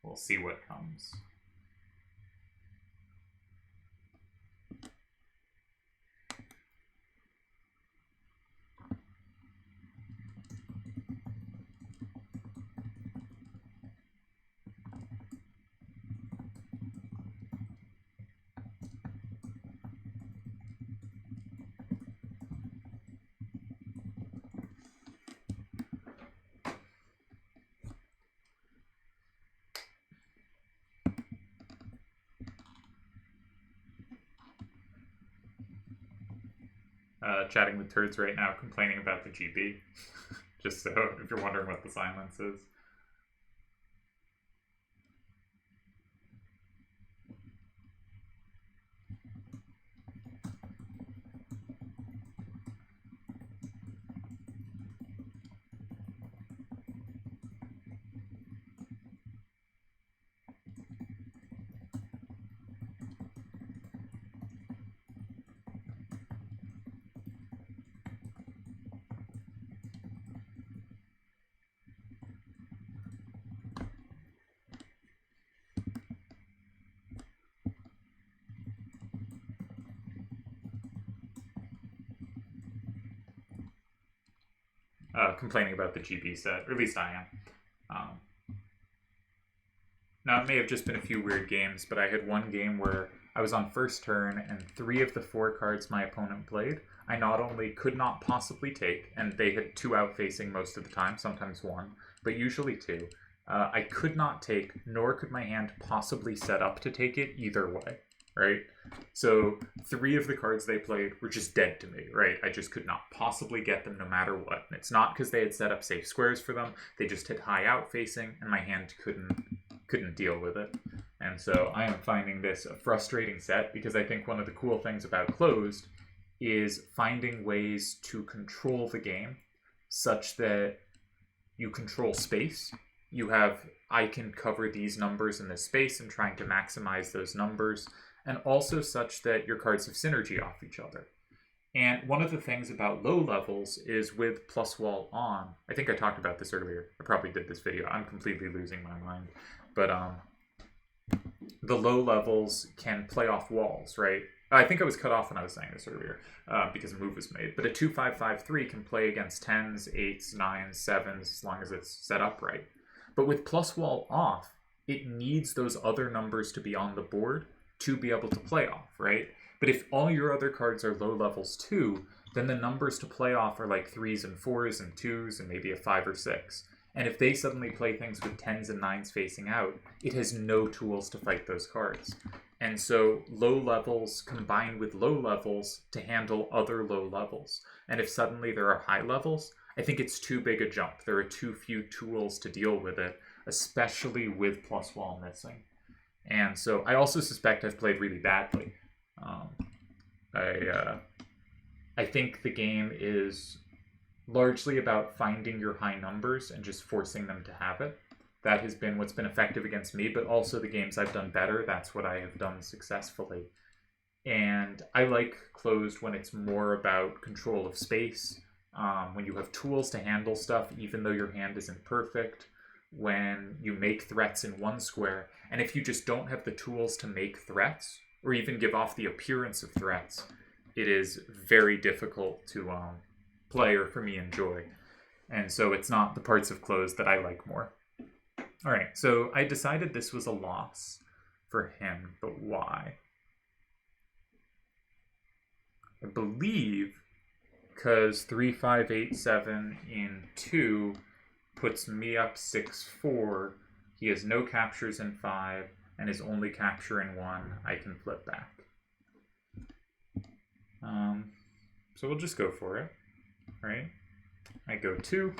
we'll see what comes. Chatting with turds right now, complaining about the GB. Just so if you're wondering what the silence is. Complaining about the GB set, or at least I am. Now, it may have just been a few weird games, but I had one game where I was on first turn, and 3 of the 4 cards my opponent played, I not only could not possibly take, and they had 2 outfacing most of the time, sometimes 1, but usually 2. I could not take, nor could my hand possibly set up to take it either way, right? So 3 of the cards they played were just dead to me, right? I just could not possibly get them no matter what. And it's not because they had set up safe squares for them. They just hit high outfacing, and my hand couldn't deal with it. And so I am finding this a frustrating set, because I think one of the cool things about Closed is finding ways to control the game such that you control space. You have, I can cover these numbers in this space and trying to maximize those numbers, and also such that your cards have synergy off each other. And one of the things about low levels is with plus wall on, I think I talked about this earlier, I probably did this video, I'm completely losing my mind, but the low levels can play off walls, right? I think I was cut off when I was saying this earlier, because a move was made, but a 2-5-5-3 can play against 10s, 8s, 9s, 7s, as long as it's set up right. But with plus wall off, it needs those other numbers to be on the board to be able to play off, right? But if all your other cards are low levels too, then the numbers to play off are like 3s and 4s and 2s and maybe a 5 or 6. And if they suddenly play things with 10s and 9s facing out, it has no tools to fight those cards. And so low levels combine with low levels to handle other low levels. And if suddenly there are high levels, I think it's too big a jump. There are too few tools to deal with it, especially with plus wall missing. And so I also suspect I've played really badly. I think the game is largely about finding your high numbers and just forcing them to have it. That has been what's been effective against me, but also the games I've done better, that's what I have done successfully. And I like Closed when it's more about control of space, when you have tools to handle stuff even though your hand isn't perfect, when you make threats in one square, and if you just don't have the tools to make threats, or even give off the appearance of threats, it is very difficult to play or for me enjoy. And so it's not the parts of Closed that I like more. Alright, so I decided this was a loss for him, but why? I believe because 3, 5, 8, 7 in 2 puts me up 6-4. He has no captures in 5, and his only capture in 1, I can flip back. So we'll just go for it, right? I go 2,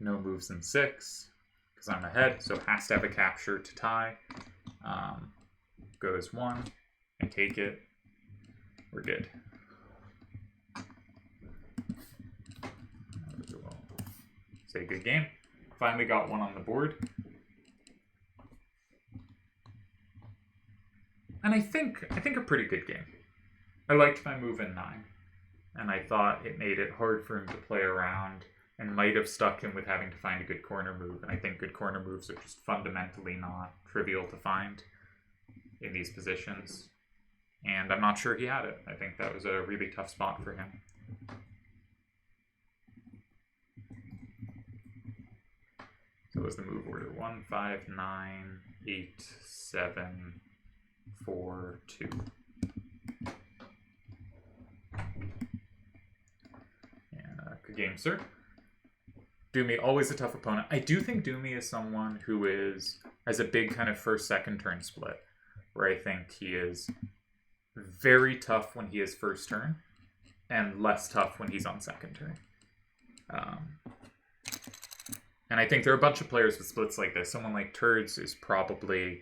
no moves in 6, because I'm ahead, so has to have a capture to tie. Goes 1, I take it, we're good. Say good game. Finally got one on the board. And I think a pretty good game. I liked my move in 9. And I thought it made it hard for him to play around and might have stuck him with having to find a good corner move. And I think good corner moves are just fundamentally not trivial to find in these positions. And I'm not sure he had it. I think that was a really tough spot for him. So it was the move order 1, 5, 9, 8, 7, 4, 2. And good game, sir. Doomy, always a tough opponent. I do think Doomy is someone who has a big kind of first-second turn split, where I think he is very tough when he is first turn, and less tough when he's on second turn. And I think there are a bunch of players with splits like this. Someone like Turds is probably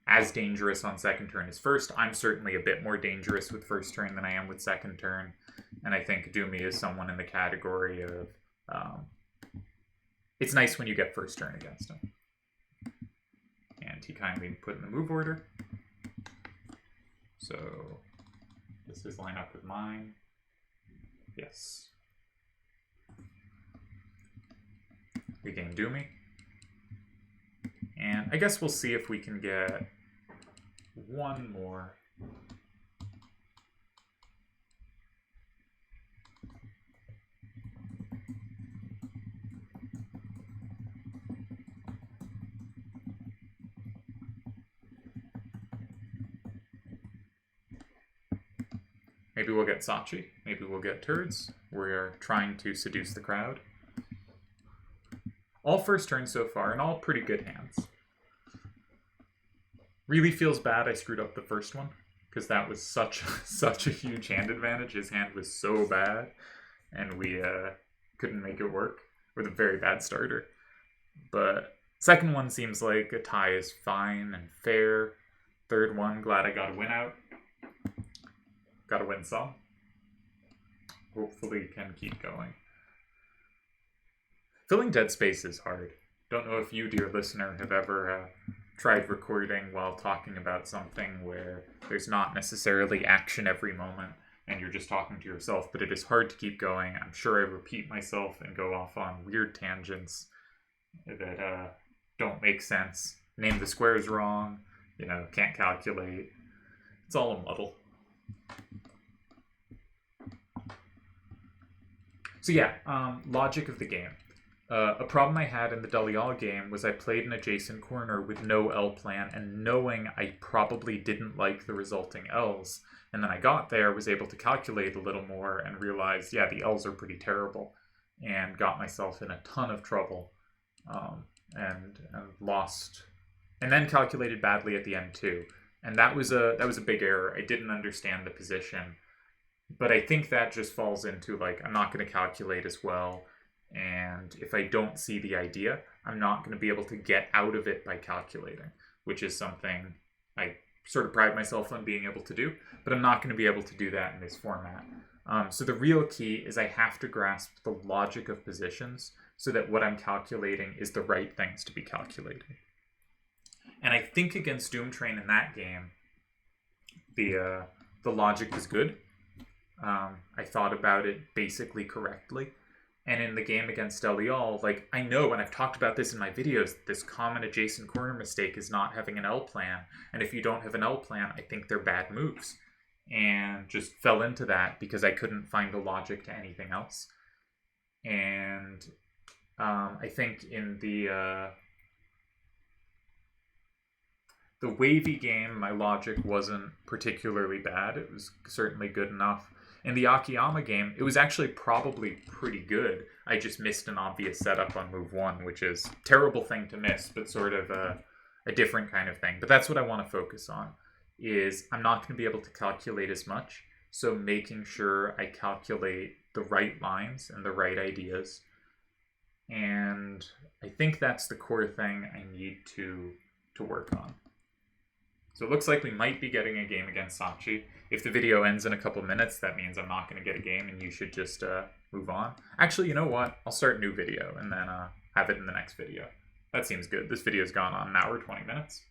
as dangerous on second turn as first. I'm certainly a bit more dangerous with first turn than I am with second turn. And I think Doomy is someone in the category of it's nice when you get first turn against him. And he kindly put in the move order. So this is line up with mine. Yes. We game Doomy. And I guess we'll see if we can get one more. Maybe we'll get Sachi. Maybe we'll get Turds. We're trying to seduce the crowd. All first turns so far, and all pretty good hands. Really feels bad I screwed up the first one, because that was such a huge hand advantage. His hand was so bad, and we couldn't make it work with a very bad starter. But second one seems like a tie is fine and fair. Third one, glad I got a win out. Got to win some. Hopefully can keep going. Filling dead space is hard. Don't know if you, dear listener, have ever tried recording while talking about something where there's not necessarily action every moment and you're just talking to yourself, but it is hard to keep going. I'm sure I repeat myself and go off on weird tangents that don't make sense. Name the squares wrong, can't calculate. It's all a muddle. So yeah, logic of the game. A problem I had in the Dalial game was I played an adjacent corner with no L plan and knowing I probably didn't like the resulting Ls. And then I got there, was able to calculate a little more and realized, yeah, the Ls are pretty terrible. And got myself in a ton of trouble and lost. And then calculated badly at the end too. And that was a big error. I didn't understand the position. But I think that just falls into I'm not going to calculate as well. And if I don't see the idea, I'm not going to be able to get out of it by calculating, which is something I sort of pride myself on being able to do, but I'm not going to be able to do that in this format. So the real key is I have to grasp the logic of positions so that what I'm calculating is the right things to be calculating. And I think against Doomtrain in that game, the logic was good. I thought about it basically correctly. And in the game against Dalial, I know, and I've talked about this in my videos, this common adjacent corner mistake is not having an L plan. And if you don't have an L plan, I think they're bad moves. And just fell into that because I couldn't find the logic to anything else. And I think in the wavy game, my logic wasn't particularly bad. It was certainly good enough. In the Akiyama game, it was actually probably pretty good. I just missed an obvious setup on move 1, which is a terrible thing to miss, but sort of a different kind of thing. But that's what I want to focus on, is I'm not going to be able to calculate as much, so making sure I calculate the right lines and the right ideas. And I think that's the core thing I need to work on. So So it looks like we might be getting a game against Sachi. If the video ends in a couple minutes, that means I'm not going to get a game and you should just move on. Actually, you know what? I'll start a new video and then have it in the next video. That seems good. This video's gone on an hour, 20 minutes.